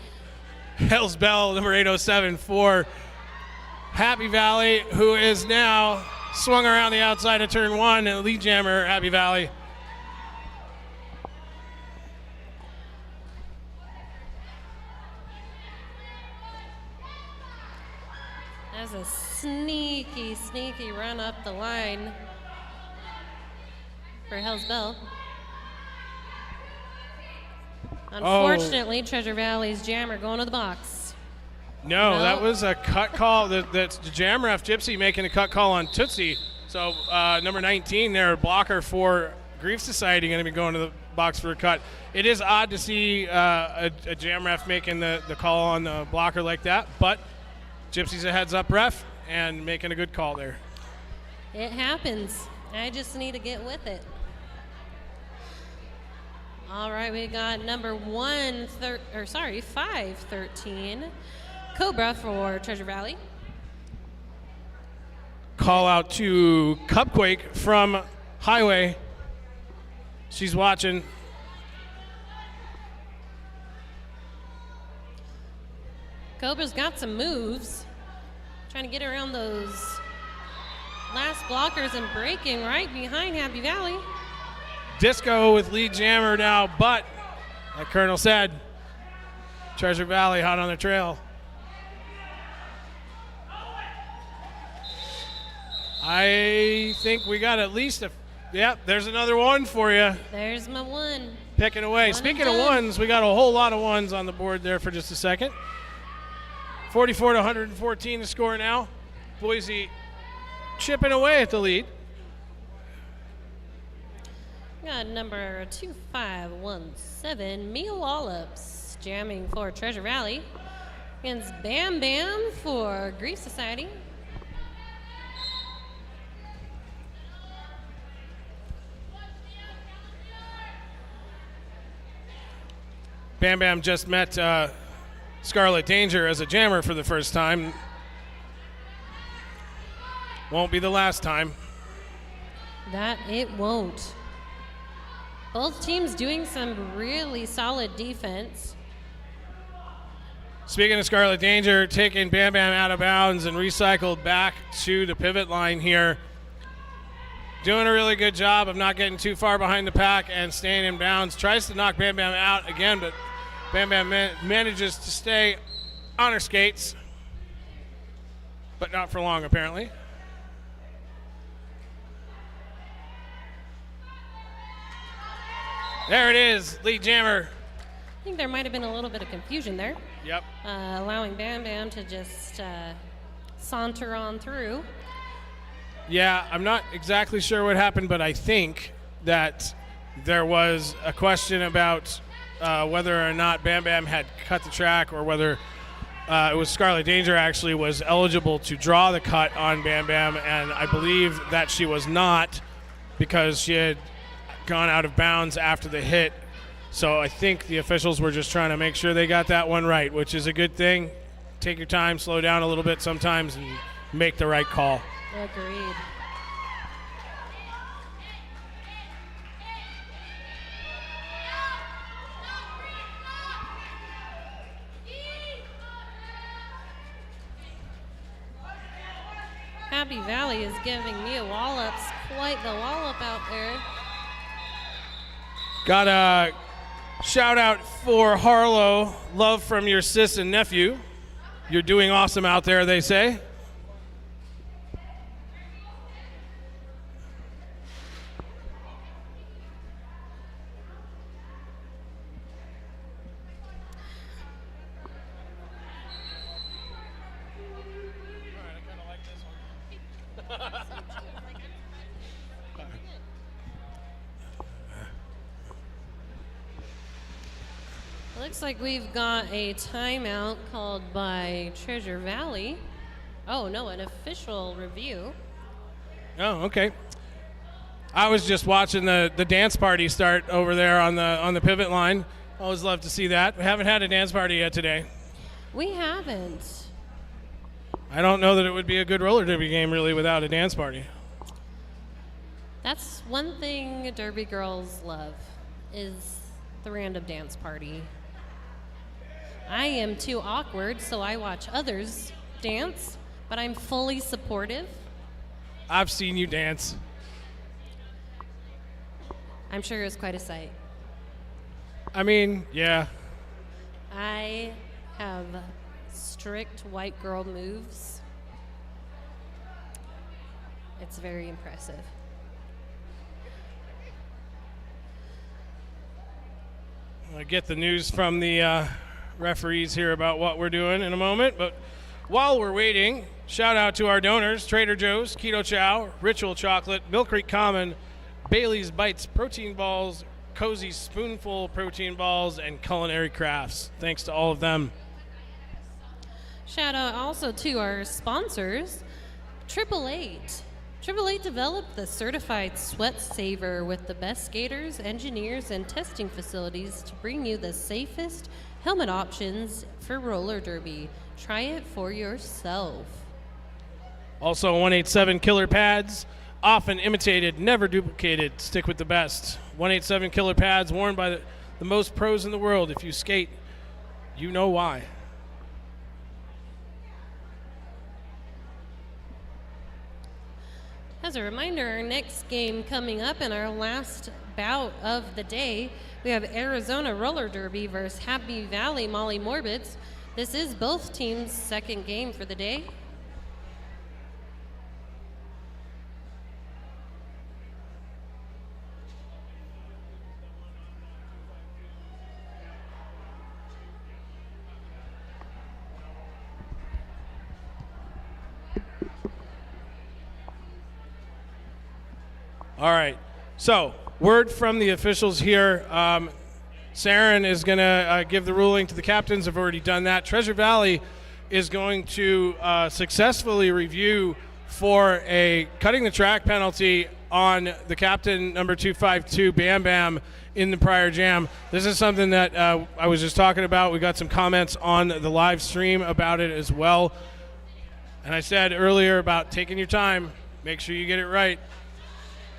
Hell's Bell, number 807 for Happy Valley, who is now swung around the outside of turn one, and lead jammer, Happy Valley. That's a sneaky, sneaky run up the line for Hell's Bell. Unfortunately, Treasure Valley's jammer going to the box. No, No. that was a cut call. That's the jam ref Gypsy making a cut call on Tootsie. So number 19 there, blocker for Grief Society, going to be going to the box for a cut. It is odd to see a jam ref making the call on the blocker like that, but Gypsy's a heads up ref and making a good call there. It happens. I just need to get with it. All right, we got number 513, Cobra for Treasure Valley. Call out to Cupquake from Highway. She's watching. Cobra's got some moves. Trying to get around those last blockers and breaking right behind Happy Valley. Disco with lead jammer now, but like Colonel said, Treasure Valley hot on the trail. I think we got at least there's another one for you. There's my one. Picking away. One and Speaking of done. ones, we got a whole lot of ones on the board there for just a second. 44 to 114 the score now. Boise chipping away at the lead. Got number 2517, Mia Wallops, jamming for Treasure Valley. Against Bam Bam for Grief Society. Bam Bam just met Scarlet Danger as a jammer for the first time. Won't be the last time. That it won't. Both teams doing some really solid defense. Speaking of Scarlet Danger, taking Bam Bam out of bounds and recycled back to the pivot line here. Doing a really good job of not getting too far behind the pack and staying in bounds. Tries to knock Bam Bam out again, but Bam Bam manages to stay on her skates. But not for long, apparently. There it is, lead jammer. I think there might have been a little bit of confusion there, Yep. allowing Bam Bam to just saunter on through. Yeah, I'm not exactly sure what happened, but I think that there was a question about whether or not Bam Bam had cut the track or whether it was Scarlet Danger actually was eligible to draw the cut on Bam Bam, and I believe that she was not because she had gone out of bounds after the hit. So I think the officials were just trying to make sure they got that one right, which is a good thing. Take your time, slow down a little bit sometimes, and make the right call. Agreed. Happy Valley is giving me a wallop. Quite the wallop out there. Got a shout out for Harlow. Love from your sis and nephew. You're doing awesome out there, they say. Looks like we've got a timeout called by Treasure Valley. Oh no, an official review. Oh, okay. I was just watching the dance party start over there on the pivot line. Always love to see that. We haven't had a dance party yet today. We haven't. I don't know that it would be a good roller derby game really without a dance party. That's one thing Derby girls love, is the random dance party. I am too awkward, so I watch others dance, but I'm fully supportive. I've seen you dance. I'm sure it was quite a sight. I mean, yeah. I have strict white girl moves. It's very impressive. I'll get the news from the referees here about what we're doing in a moment. But while we're waiting, shout out to our donors, Trader Joe's, Keto Chow, Ritual Chocolate, Mill Creek Common, Bailey's Bites Protein Balls, Cozy Spoonful Protein Balls, and Culinary Crafts. Thanks to all of them. Shout out also to our sponsors, 888. 888 developed the certified sweat saver with the best skaters, engineers, and testing facilities to bring you the safest helmet options for roller derby. Try it for yourself. Also, 187 Killer Pads, often imitated, never duplicated. Stick with the best. 187 Killer Pads, worn by the most pros in the world. If you skate, you know why. As a reminder, our next game coming up in our last bout of the day, we have Arizona Roller Derby versus Happy Valley Molly Morbids. This is both teams' second game for the day. All right. So, word from the officials here. Saren is going to give the ruling to the captains. I've already done that. Treasure Valley is going to successfully review for a cutting the track penalty on the captain, number 252, Bam Bam, in the prior jam. This is something that I was just talking about. We got some comments on the live stream about it as well. And I said earlier about taking your time. Make sure you get it right.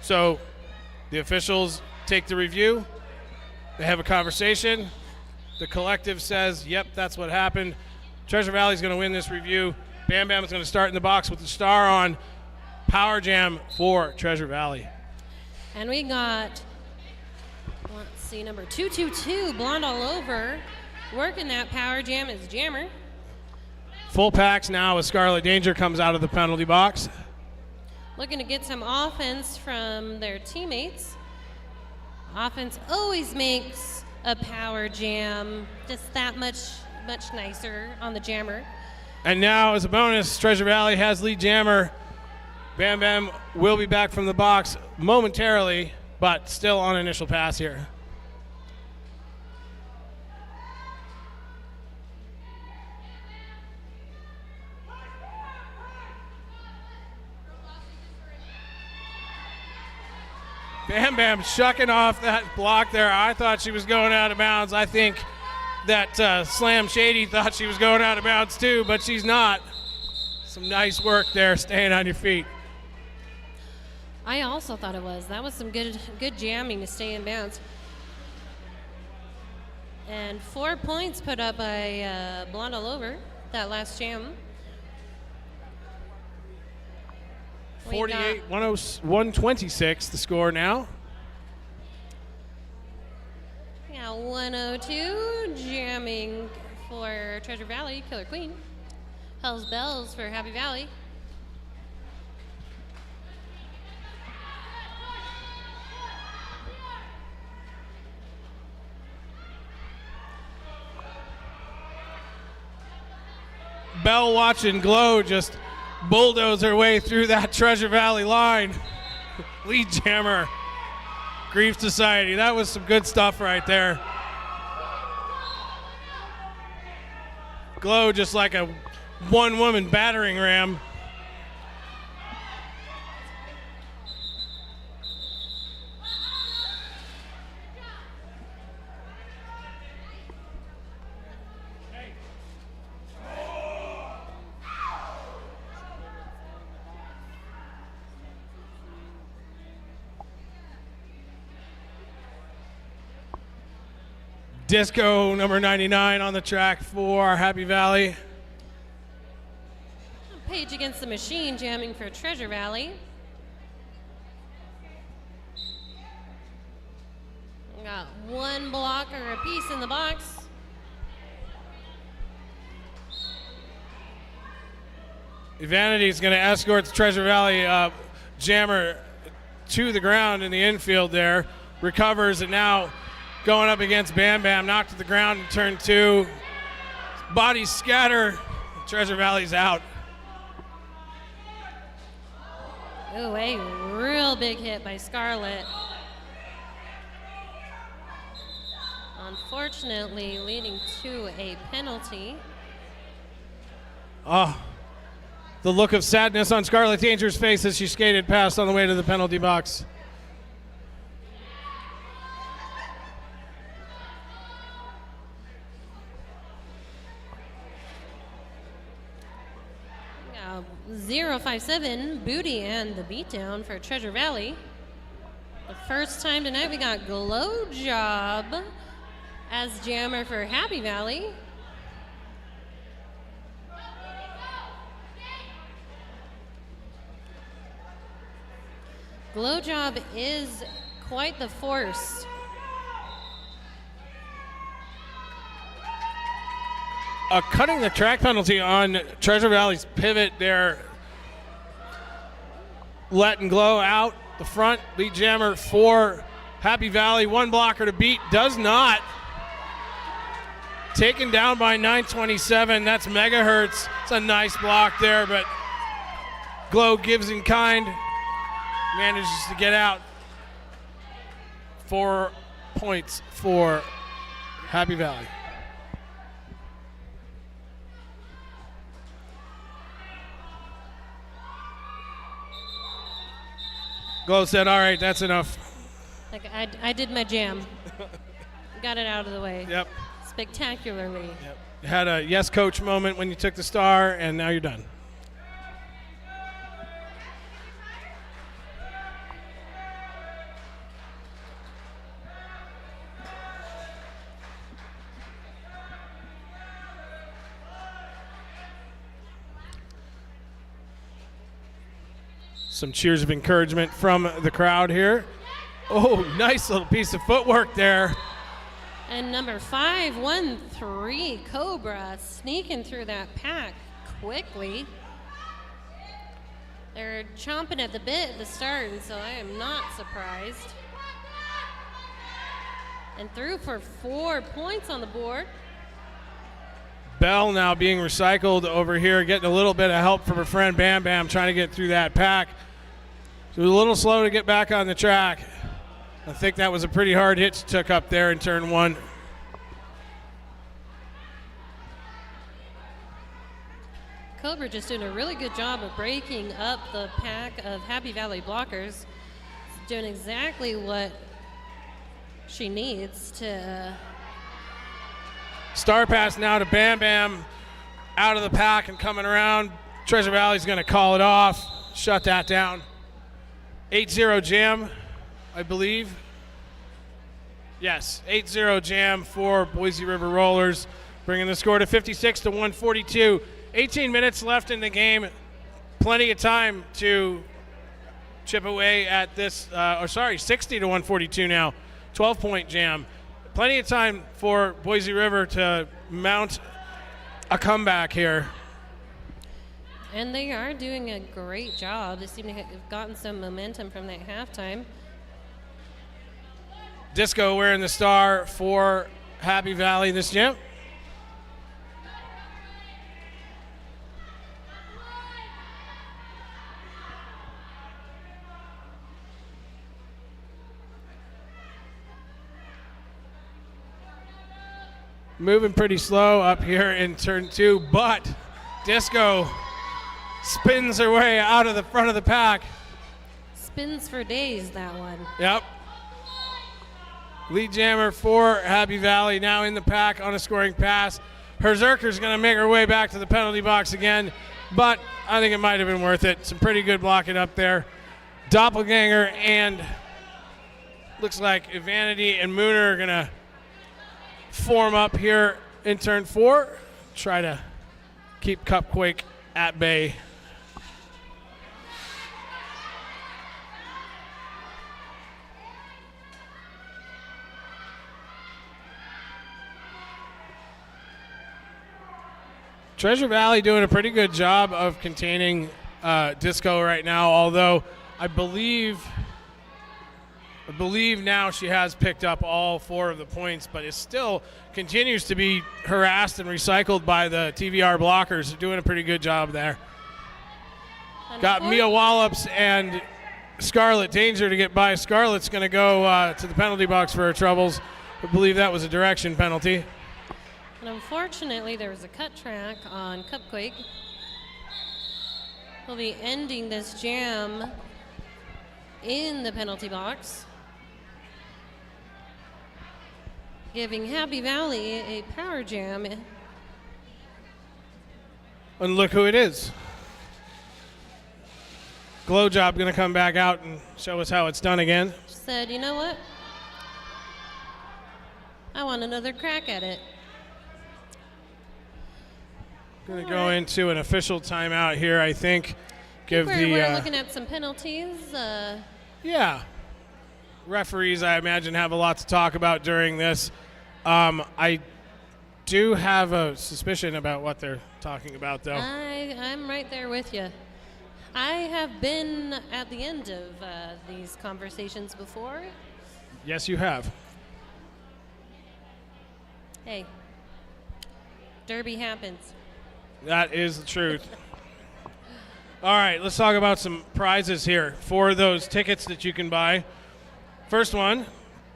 So the officials take the review. They have a conversation. The collective says, yep, that's what happened. Treasure Valley's going to win this review. Bam Bam is going to start in the box with the star on. Power jam for Treasure Valley. And we got, let's see, number 222, Blonde All Over, working that power jam as jammer. Full packs now as Scarlet Danger comes out of the penalty box. Looking to get some offense from their teammates. Offense always makes a power jam just that much nicer on the jammer. And now, as a bonus, Treasure Valley has lead jammer. Bam Bam will be back from the box momentarily, but still on initial pass here. Bam Bam shucking off that block there. I thought she was going out of bounds. I think that Slam Shady thought she was going out of bounds too, but she's not. Some nice work there, staying on your feet. I also thought it was. That was some good jamming to stay in bounds. And 4 points put up by Blonde All Over, that last jam. 48, 126 the score now. Yeah, 102 jamming for Treasure Valley, Killer Queen. Hell's Bells for Happy Valley. Bell watching Glow just bulldoze her way through that Treasure Valley line. Lead jammer, Grief Society. That was some good stuff right there. Glow just like a one-woman battering ram. Disco number 99 on the track for Happy Valley. Page Against the Machine jamming for Treasure Valley. We got one blocker apiece in the box. Vanity is going to escort the Treasure Valley jammer to the ground in the infield there. Recovers and now going up against Bam Bam, knocked to the ground in turn 2. Bodies scatter. Treasure Valley's out. Ooh, a real big hit by Scarlett. Unfortunately, leading to a penalty. Oh, the look of sadness on Scarlett Danger's face as she skated past on the way to the penalty box. Now, 057 Booty and the beatdown for Treasure Valley. The first time tonight we got Glow Job as jammer for Happy Valley. Glow Job is quite the force. Cutting the track penalty on Treasure Valley's pivot there. Letting Glow out the front. Lead jammer for Happy Valley. One blocker to beat. Does not. Taken down by 927. That's megahertz. It's a nice block there, but Glow gives in kind. Manages to get out. 4 points for Happy Valley. Glow said, all right, that's enough. Like I did my jam. Got it out of the way. Yep. Spectacularly. Yep. You had a yes coach moment when you took the star, and now you're done. Some cheers of encouragement from the crowd here. Oh, nice little piece of footwork there. And number 513 Cobra sneaking through that pack quickly. They're chomping at the bit at the start, and so I am not surprised. And through for 4 points on the board. Bell now being recycled over here, getting a little bit of help from her friend Bam Bam, trying to get through that pack. She was a little slow to get back on the track. I think that was a pretty hard hit she took up there in turn 1. Cobra just doing a really good job of breaking up the pack of Happy Valley blockers. Doing exactly what she needs to. Star pass now to Bam Bam, out of the pack and coming around. Treasure Valley's going to call it off, shut that down. 8-0 jam, I believe. Yes, 8-0 jam for Boise River Rollers, bringing the score to 56 to 142. 18 minutes left in the game. Plenty of time to chip away at this, 60 to 142 now. 12-point jam. Plenty of time for Boise River to mount a comeback here. And they are doing a great job. They seem to have gotten some momentum from that halftime. Disco wearing the star for Happy Valley this jam. Moving pretty slow up here in turn 2, but Disco spins her way out of the front of the pack. Spins for days, that one. Yep. Lead jammer for Happy Valley now in the pack on a scoring pass. Herzerker's going to make her way back to the penalty box again, but I think it might have been worth it. Some pretty good blocking up there. Doppelganger and looks like Evanity and Mooner are going to form up here in turn 4. Try to keep Cupquake at bay. Treasure Valley doing a pretty good job of containing Disco right now, although I believe now she has picked up all 4 of the points, but it still continues to be harassed and recycled by the TVR blockers. They're doing a pretty good job there. Got Mia Wallops and Scarlett Danger to get by. Scarlett's going to go to the penalty box for her troubles. I believe that was a direction penalty. And unfortunately, there was a cut track on Cupquake. We'll be ending this jam in the penalty box, giving Happy Valley a power jam. And look who it is. Glow Job going to come back out and show us how it's done again. Said, you know what? I want another crack at it. Going to go into an official timeout here, I think. We're looking at some penalties. Yeah. Referees, I imagine, have a lot to talk about during this. I do have a suspicion about what they're talking about, though. I'm right there with you. I have been at the end of these conversations before. Yes, you have. Hey, Derby happens. That is the truth. All right, let's talk about some prizes here for those tickets that you can buy. First one,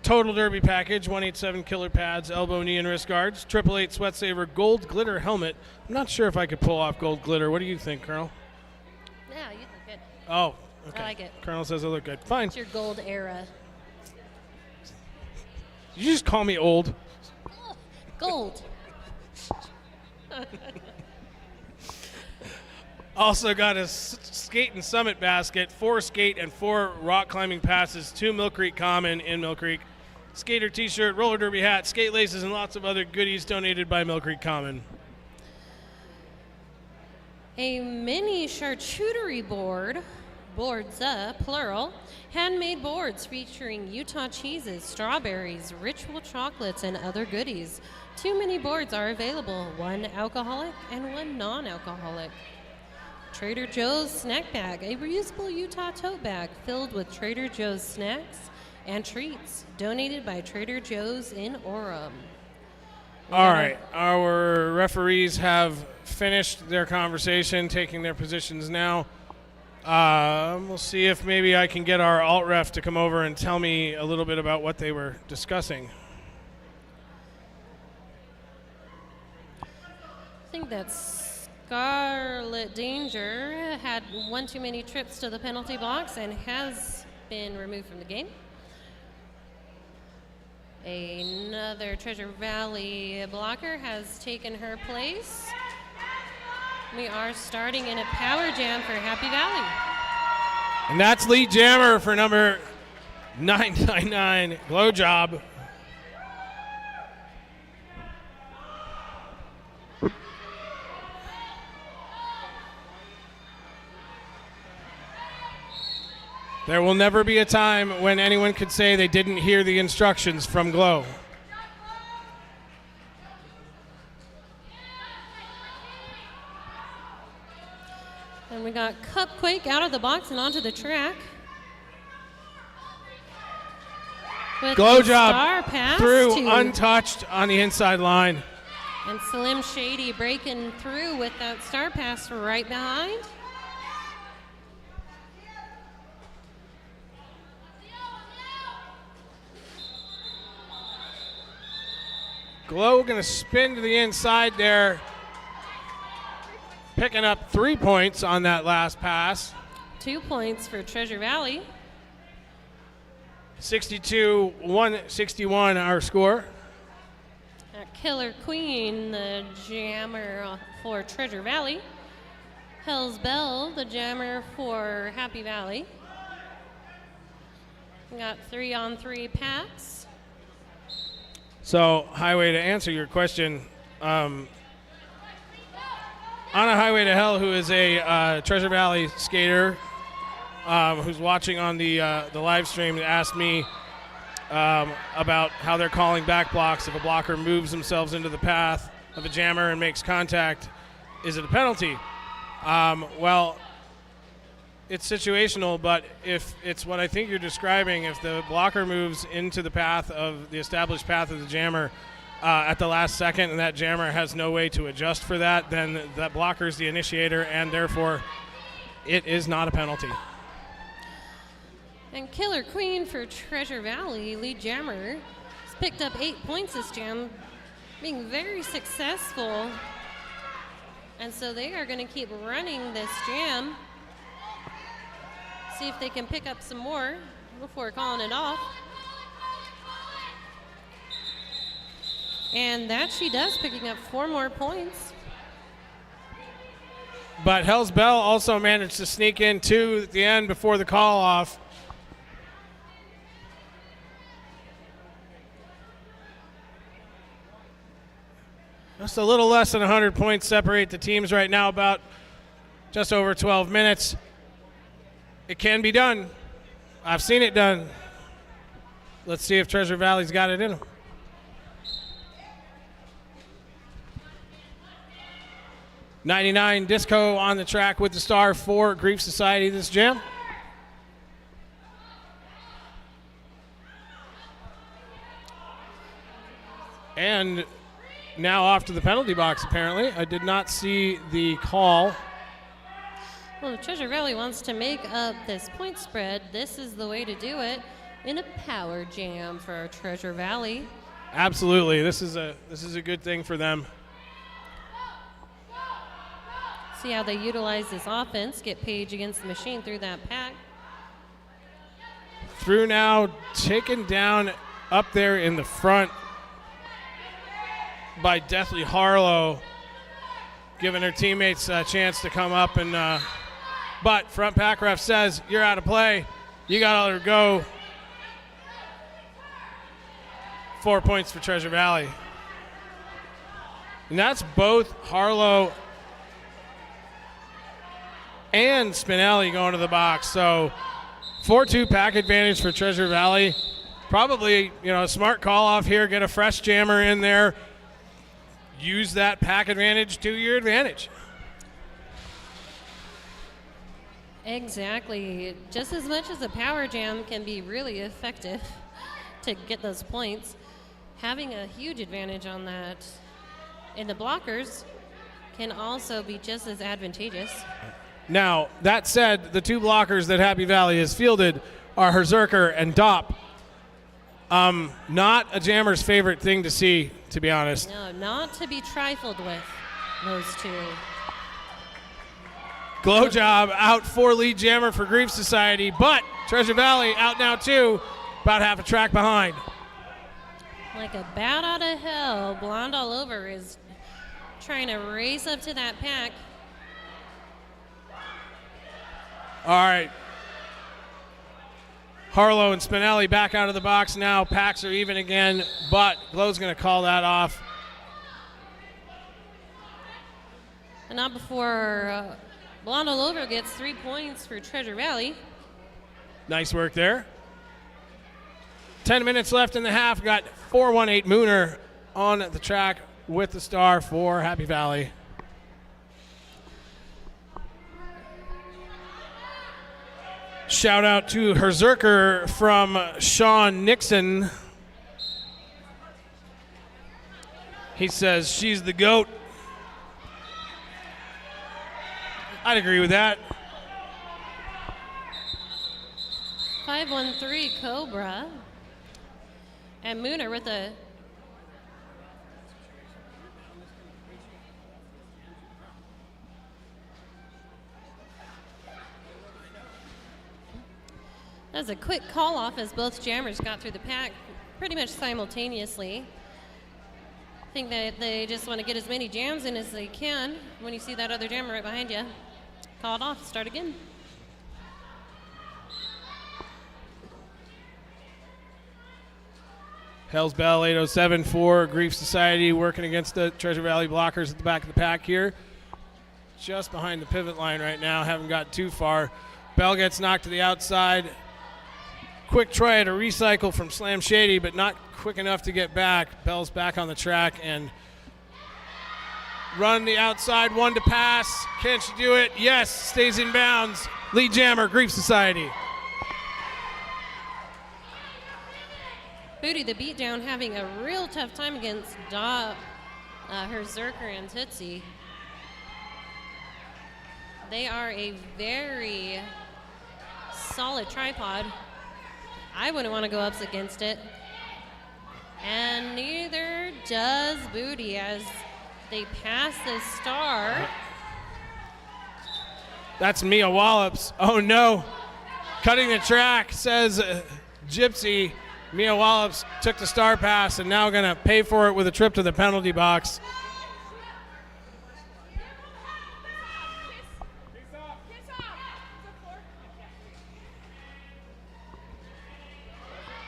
Total Derby Package, 187 Killer Pads, Elbow, Knee, and Wrist Guards, 888 Sweat Saver Gold Glitter Helmet. I'm not sure if I could pull off gold glitter. What do you think, Colonel? Yeah, you look good. Oh, okay. I like it. Colonel says I look good. Fine. It's your gold era. Did you just call me old? Oh, gold. Also got a skate and summit basket, 4 skate and 4 rock climbing passes to Mill Creek Common in Mill Creek. Skater t-shirt, roller derby hat, skate laces, and lots of other goodies donated by Mill Creek Common. A mini charcuterie board, boards plural, handmade boards featuring Utah cheeses, strawberries, ritual chocolates, and other goodies. 2 mini boards are available, 1 alcoholic and 1 non-alcoholic. Trader Joe's snack bag, a reusable Utah tote bag filled with Trader Joe's snacks and treats, donated by Trader Joe's in Orem. All right, our referees have finished their conversation, taking their positions now. We'll see if maybe I can get our alt ref to come over and tell me a little bit about what they were discussing. I think that's Scarlet Danger had 1 too many trips to the penalty box and has been removed from the game. Another Treasure Valley blocker has taken her place. We are starting in a power jam for Happy Valley. And that's lead jammer for number 999, Glow Job. There will never be a time when anyone could say they didn't hear the instructions from Glow. And we got Cupquake out of the box and onto the track. With Glow a job star pass through to- untouched on the inside line. And Slim Shady breaking through with that star pass right behind. Glow going to spin to the inside there, picking up 3 points on that last pass. 2 points for Treasure Valley. 62-161 our score. Killer Queen, the jammer for Treasure Valley. Hell's Bell, the jammer for Happy Valley. We got 3-on-3 packs. So, Highway, to answer your question, on a Highway to Hell, who is a Treasure Valley skater who's watching on the live stream, asked me about how they're calling back blocks. If a blocker moves themselves into the path of a jammer and makes contact, is it a penalty? Well, it's situational, but if it's what I think you're describing, if the blocker moves into the path of the established path of the jammer at the last second and that jammer has no way to adjust for that, then that blocker is the initiator, and therefore it is not a penalty. And Killer Queen for Treasure Valley, lead jammer, has picked up 8 points this jam, being very successful. And so they are going to keep running this jam. See if they can pick up some more before calling it off. And that she does, picking up 4 more points. But Hell's Bell also managed to sneak in 2 at the end before the call off. Just a little less than 100 points separate the teams right now, about just over 12 minutes. It can be done. I've seen it done. Let's see if Treasure Valley's got it in them. '99 Disco on the track with the star for Grief Society this jam. And now off to the penalty box, apparently. I did not see the call. Well, if Treasure Valley wants to make up this point spread, this is the way to do it in a power jam for Treasure Valley. Absolutely. This is a good thing for them. See how they utilize this offense, get Page against the machine through that pack. Through now, taken down up there in the front by Deathly Harlow, giving her teammates a chance to come up and but front pack ref says you're out of play. You got to let her go. 4 points for Treasure Valley. And that's both Harlow and Spinelli going to the box. So 4-2 pack advantage for Treasure Valley. Probably, a smart call off here. Get a fresh jammer in there. Use that pack advantage to your advantage. Exactly. Just as much as a power jam can be really effective to get those points, having a huge advantage on that in the blockers can also be just as advantageous. Now, that said, the 2 blockers that Happy Valley has fielded are Herzerker and Dopp. Not a jammer's favorite thing to see, to be honest. No, not to be trifled with, those 2. Glow job out for lead jammer for Grief Society, but Treasure Valley out now too, about half a track behind. Like a bat out of hell, Blonde All Over is trying to race up to that pack. All right. Harlow and Spinelli back out of the box now. Packs are even again, but Glow's going to call that off. And not before Blonde All Over gets 3 points for Treasure Valley. Nice work there. 10 minutes left in the half. Got 418 Mooner on the track with the star for Happy Valley. Shout out to Herzerker from Sean Nixon. He says she's the GOAT. I'd agree with that. 513 Cobra. And Mooner with a that was a quick call off as both jammers got through the pack pretty much simultaneously. I think that they just want to get as many jams in as they can. When you see that other jammer right behind you, call it off, start again. Hell's Bell 807 for Grief Society working against the Treasure Valley Blockers at the back of the pack here. Just behind the pivot line right now, haven't got too far. Bell gets knocked to the outside. Quick try to recycle from Slam Shady, but not quick enough to get back. Bell's back on the track and run the outside, one to pass. Can she do it? Yes, stays in bounds. Lead jammer, Grief Society. Booty the beatdown having a real tough time against Herzerker and Tootsie. They are a very solid tripod. I wouldn't want to go up against it. And neither does Booty as they pass the star. That's Mia Wallops. Oh no. Cutting the track, says Gypsy. Mia Wallops took the star pass and now going to pay for it with a trip to the penalty box.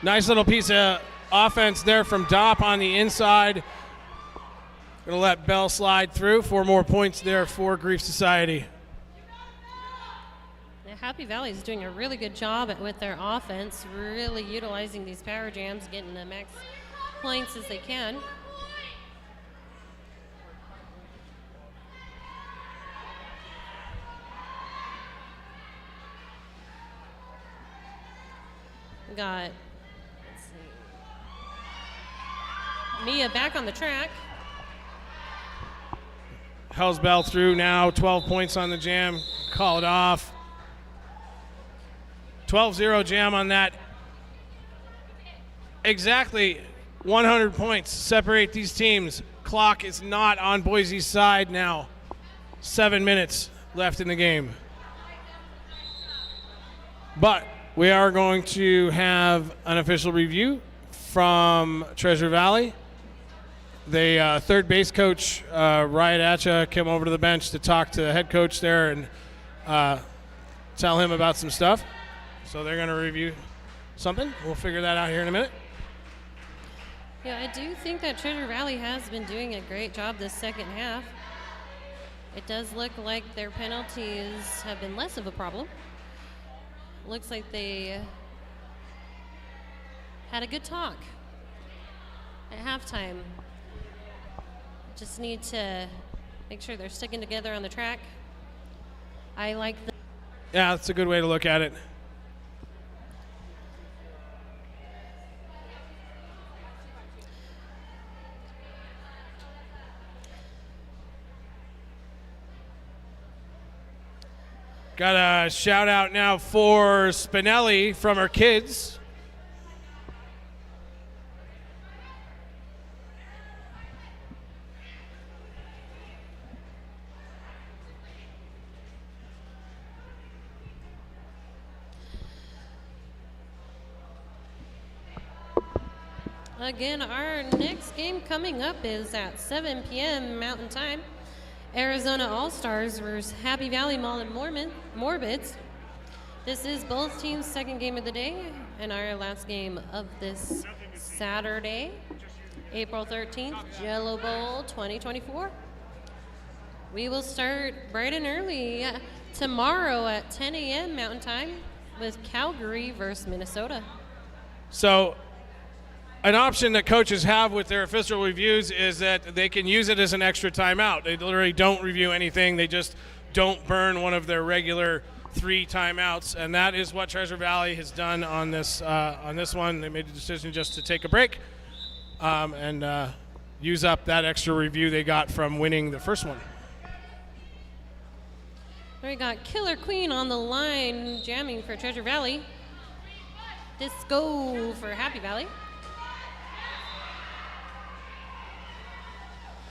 Nice little piece of offense there from Dopp on the inside. Going to let Bell slide through. 4 more points there for Grief Society. Happy Valley is doing a really good job with their offense, really utilizing these power jams, getting the max points as they can. We got, let's see, Mia back on the track. Hell's Bell through now, 12 points on the jam, call it off. 12-0 jam on that. Exactly 100 points separate these teams. Clock is not on Boise's side now. 7 minutes left in the game. But we are going to have an official review from Treasure Valley. The third base coach, Riot Atcha, came over to the bench to talk to the head coach there and tell him about some stuff. So they're going to review something. We'll figure that out here in a minute. Yeah, I do think that Treasure Valley has been doing a great job this second half. It does look like their penalties have been less of a problem. Looks like they had a good talk at halftime. Just need to make sure they're sticking together on the track. I like the... Yeah, that's a good way to look at it. Got a shout out now for Spinelli from her kids. Again, our next game coming up is at 7 p.m. Mountain Time. Arizona All-Stars versus Happy Valley Mall and Morbids. This is both teams' second game of the day and our last game of this Saturday, April 13th, Jello Bowl 2024. We will start bright and early tomorrow at 10 a.m. Mountain Time with Calgary versus Minnesota. So an option that coaches have with their official reviews is that they can use it as an extra timeout. They literally don't review anything. They just don't burn one of their regular 3 timeouts, and that is what Treasure Valley has done on this one. They made the decision just to take a break and use up that extra review they got from winning the first one. We got Killer Queen on the line, jamming for Treasure Valley. Disco for Happy Valley.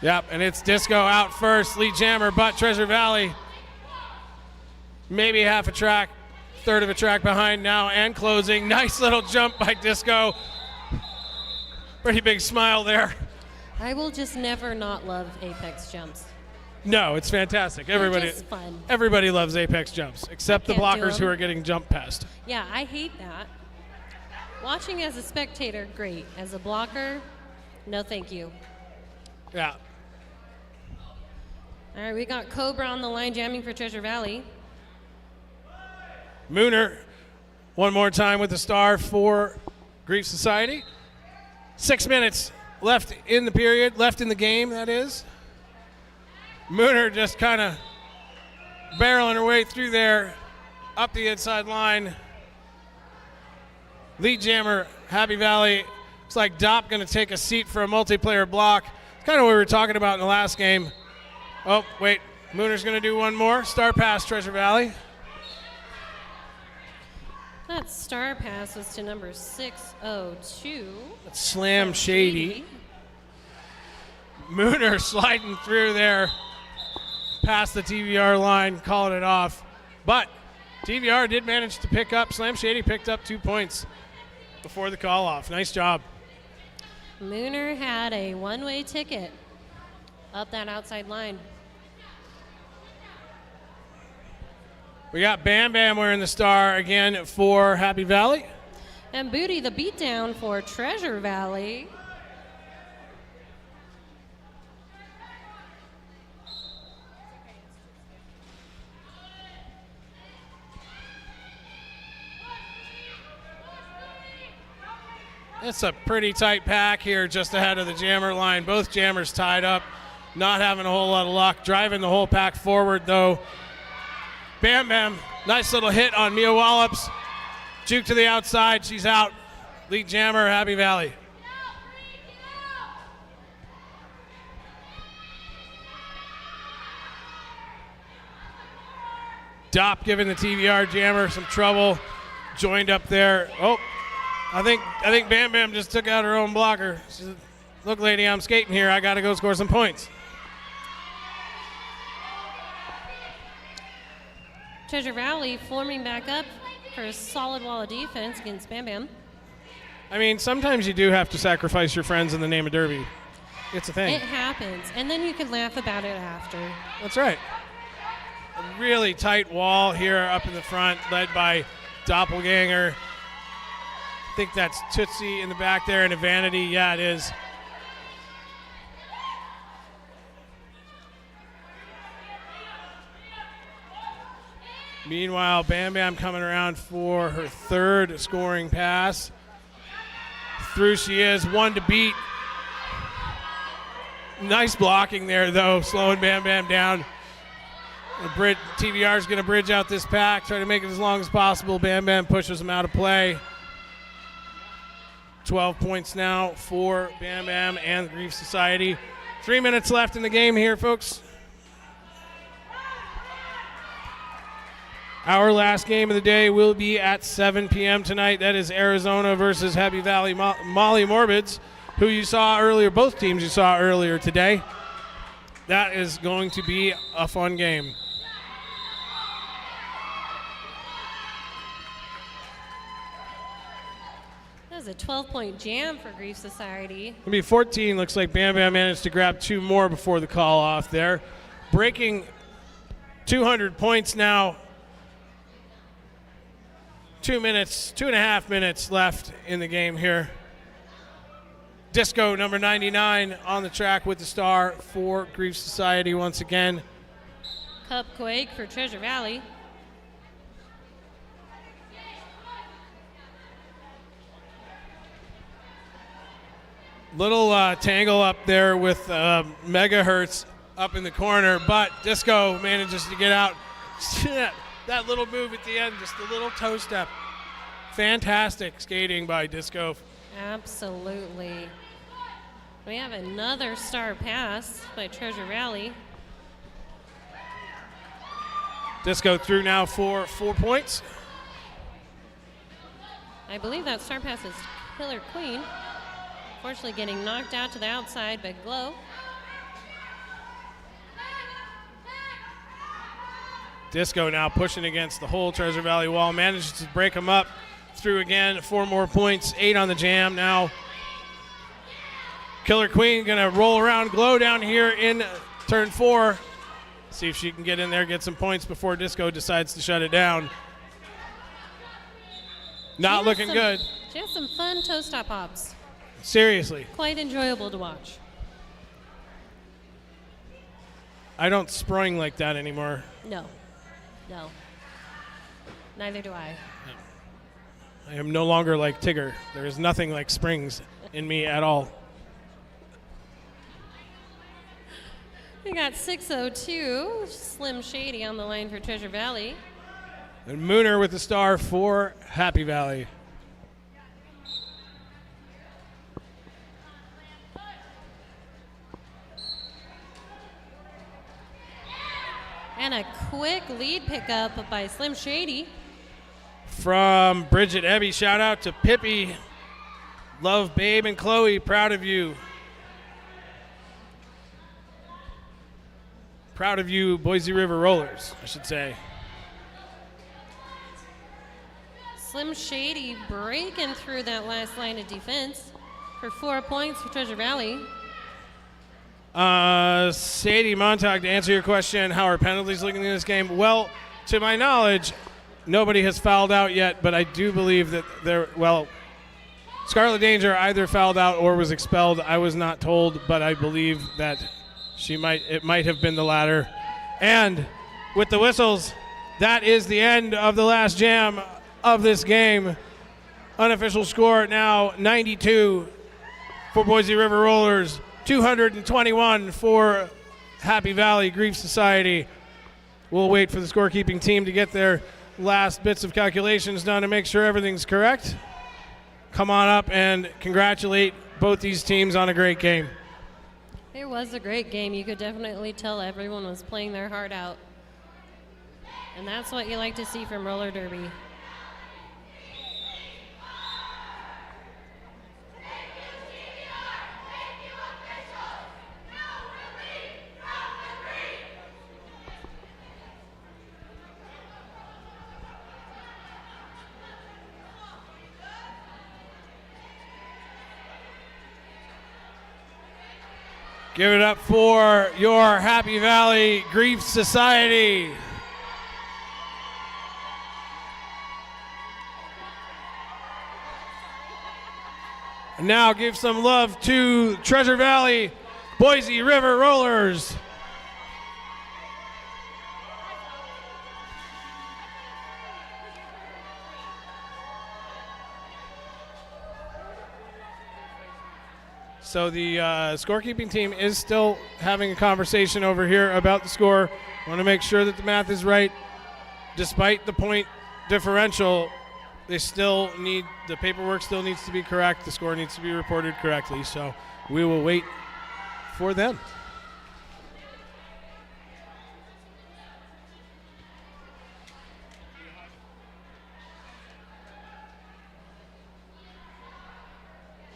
Yep, and it's Disco out first, lead jammer, but Treasure Valley maybe half a track, third of a track behind now and closing. Nice little jump by Disco. Pretty big smile there. I will just never not love Apex jumps. No, it's fantastic. They're just fun. Everybody loves Apex jumps, except the can't do blockers who them. are getting jumped past. Yeah, I hate that. Watching as a spectator, great. As a blocker, no thank you. Yeah. All right, we got Cobra on the line, jamming for Treasure Valley. Mooner, one more time with the star for Grief Society. 6 minutes left in the period, left in the game, that is. Mooner just kind of barreling her way through there, up the inside line. Lead jammer, Happy Valley. Looks like Dopp going to take a seat for a multiplayer block. It's kind of what we were talking about in the last game. Oh, wait, Mooner's going to do one more. Star pass, Treasure Valley. That star pass was to number 602. That's Slam Shady. Mooner sliding through there past the TVR line, calling it off. But TVR did manage to pick up. Slam Shady picked up 2 points before the call off. Nice job. Mooner had a one-way ticket up that outside line. We got Bam Bam wearing the star again for Happy Valley. And Booty the beatdown for Treasure Valley. It's a pretty tight pack here just ahead of the jammer line. Both jammers tied up, not having a whole lot of luck. Driving the whole pack forward, though. Bam Bam, nice little hit on Mia Wallops. Juke to the outside, she's out. Lead jammer, Happy Valley. Dopp giving the TVR jammer some trouble. Joined up there. Oh, I think Bam Bam just took out her own blocker. She said, look, lady, I'm skating here. I got to go score some points. Treasure Valley forming back up for a solid wall of defense against Bam Bam. I mean, sometimes you do have to sacrifice your friends in the name of Derby. It's a thing. It happens, and then you can laugh about it after. That's right. A really tight wall here up in the front, led by Doppelganger. I think that's Tootsie in the back there and a Vanity. Yeah, it is. Meanwhile, Bam Bam coming around for her third scoring pass. Through she is, one to beat. Nice blocking there, though, slowing Bam Bam down. TVR is going to bridge out this pack, try to make it as long as possible. Bam Bam pushes him out of play. 12 points now for Bam Bam and the Grief Society. 3 minutes left in the game here, folks. Our last game of the day will be at 7 p.m. tonight. That is Arizona versus Happy Valley Molly Morbids, who you saw earlier, both teams you saw earlier today. That is going to be a fun game. That was a 12-point jam for Grief Society. It'll be 14. Looks like Bam Bam managed to grab 2 more before the call off there. Breaking 200 points now. 2.5 minutes left in the game here. Disco, number 99, on the track with the star for Grief Society once again. Cupquake for Treasure Valley. Little tangle up there with Megahertz up in the corner, but Disco manages to get out. That little move at the end, just a little toe step. Fantastic skating by Disco. Absolutely. We have another star pass by Treasure Valley. Disco through now for 4 points. I believe that star pass is Killer Queen. Unfortunately getting knocked out to the outside by Glow. Disco now pushing against the whole Treasure Valley wall. Manages to break them up. Through again, 4 more points, 8 on the jam. Now Killer Queen gonna roll around Glow down here in turn 4. See if she can get in there, get some points before Disco decides to shut it down. Not looking good. She has some fun toe stop hops. Seriously. Quite enjoyable to watch. I don't spring like that anymore. No. Neither do I. I am no longer like Tigger. There is nothing like springs in me at all. We got 602, Slim Shady on the line for Treasure Valley. And Mooner with the star for Happy Valley. And a quick lead pickup by Slim Shady. From Bridget Ebby, shout out to Pippi. Love Babe and Chloe, proud of you. Proud of you, Boise River Rollers, I should say. Slim Shady breaking through that last line of defense for 4 points for Treasure Valley. Sadie Montag, to answer your question, how are penalties looking in this game? Well, to my knowledge, nobody has fouled out yet, but I do believe that Scarlet Danger either fouled out or was expelled. I was not told, but I believe that it might have been the latter. And with the whistles, that is the end of the last jam of this game. Unofficial score now 92 for Boise River Rollers, 221 for Happy Valley Grief Society. We'll wait for the scorekeeping team to get their last bits of calculations done to make sure everything's correct. Come on up and congratulate both these teams on a great game. It was a great game. You could definitely tell everyone was playing their heart out. And that's what you like to see from roller derby. Give it up for your Happy Valley Grief Society. And now give some love to Treasure Valley Boise River Rollers. So the scorekeeping team is still having a conversation over here about the score. Want to make sure that the math is right. Despite the point differential, the paperwork still needs to be correct. The score needs to be reported correctly. So we will wait for them.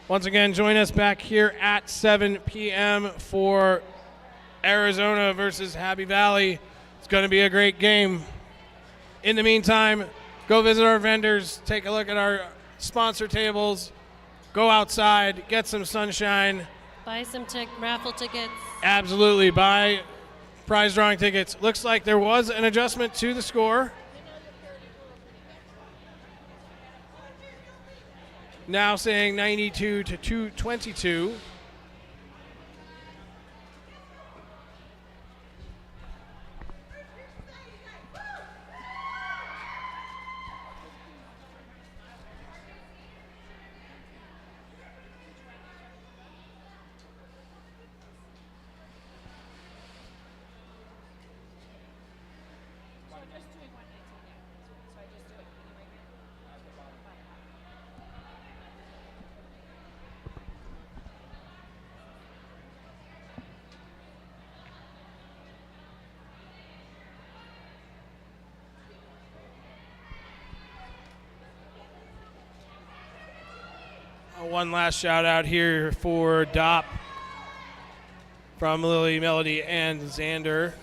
Once again, join us back here at 7 p.m. for Arizona versus Happy Valley. It's going to be a great game. In the meantime, go visit our vendors, take a look at our sponsor tables, go outside, get some sunshine. Buy some raffle tickets. Absolutely, buy prize drawing tickets. Looks like there was an adjustment to the score. Now saying 92 to 222. One last shout out here for Dop from Lily, Melody, and Xander.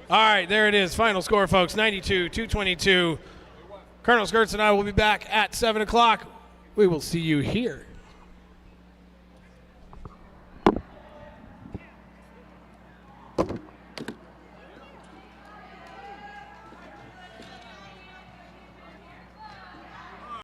All right, there it is. Final score, folks, 92-222. Colonel Skirts and I will be back at 7 o'clock. We will see you here.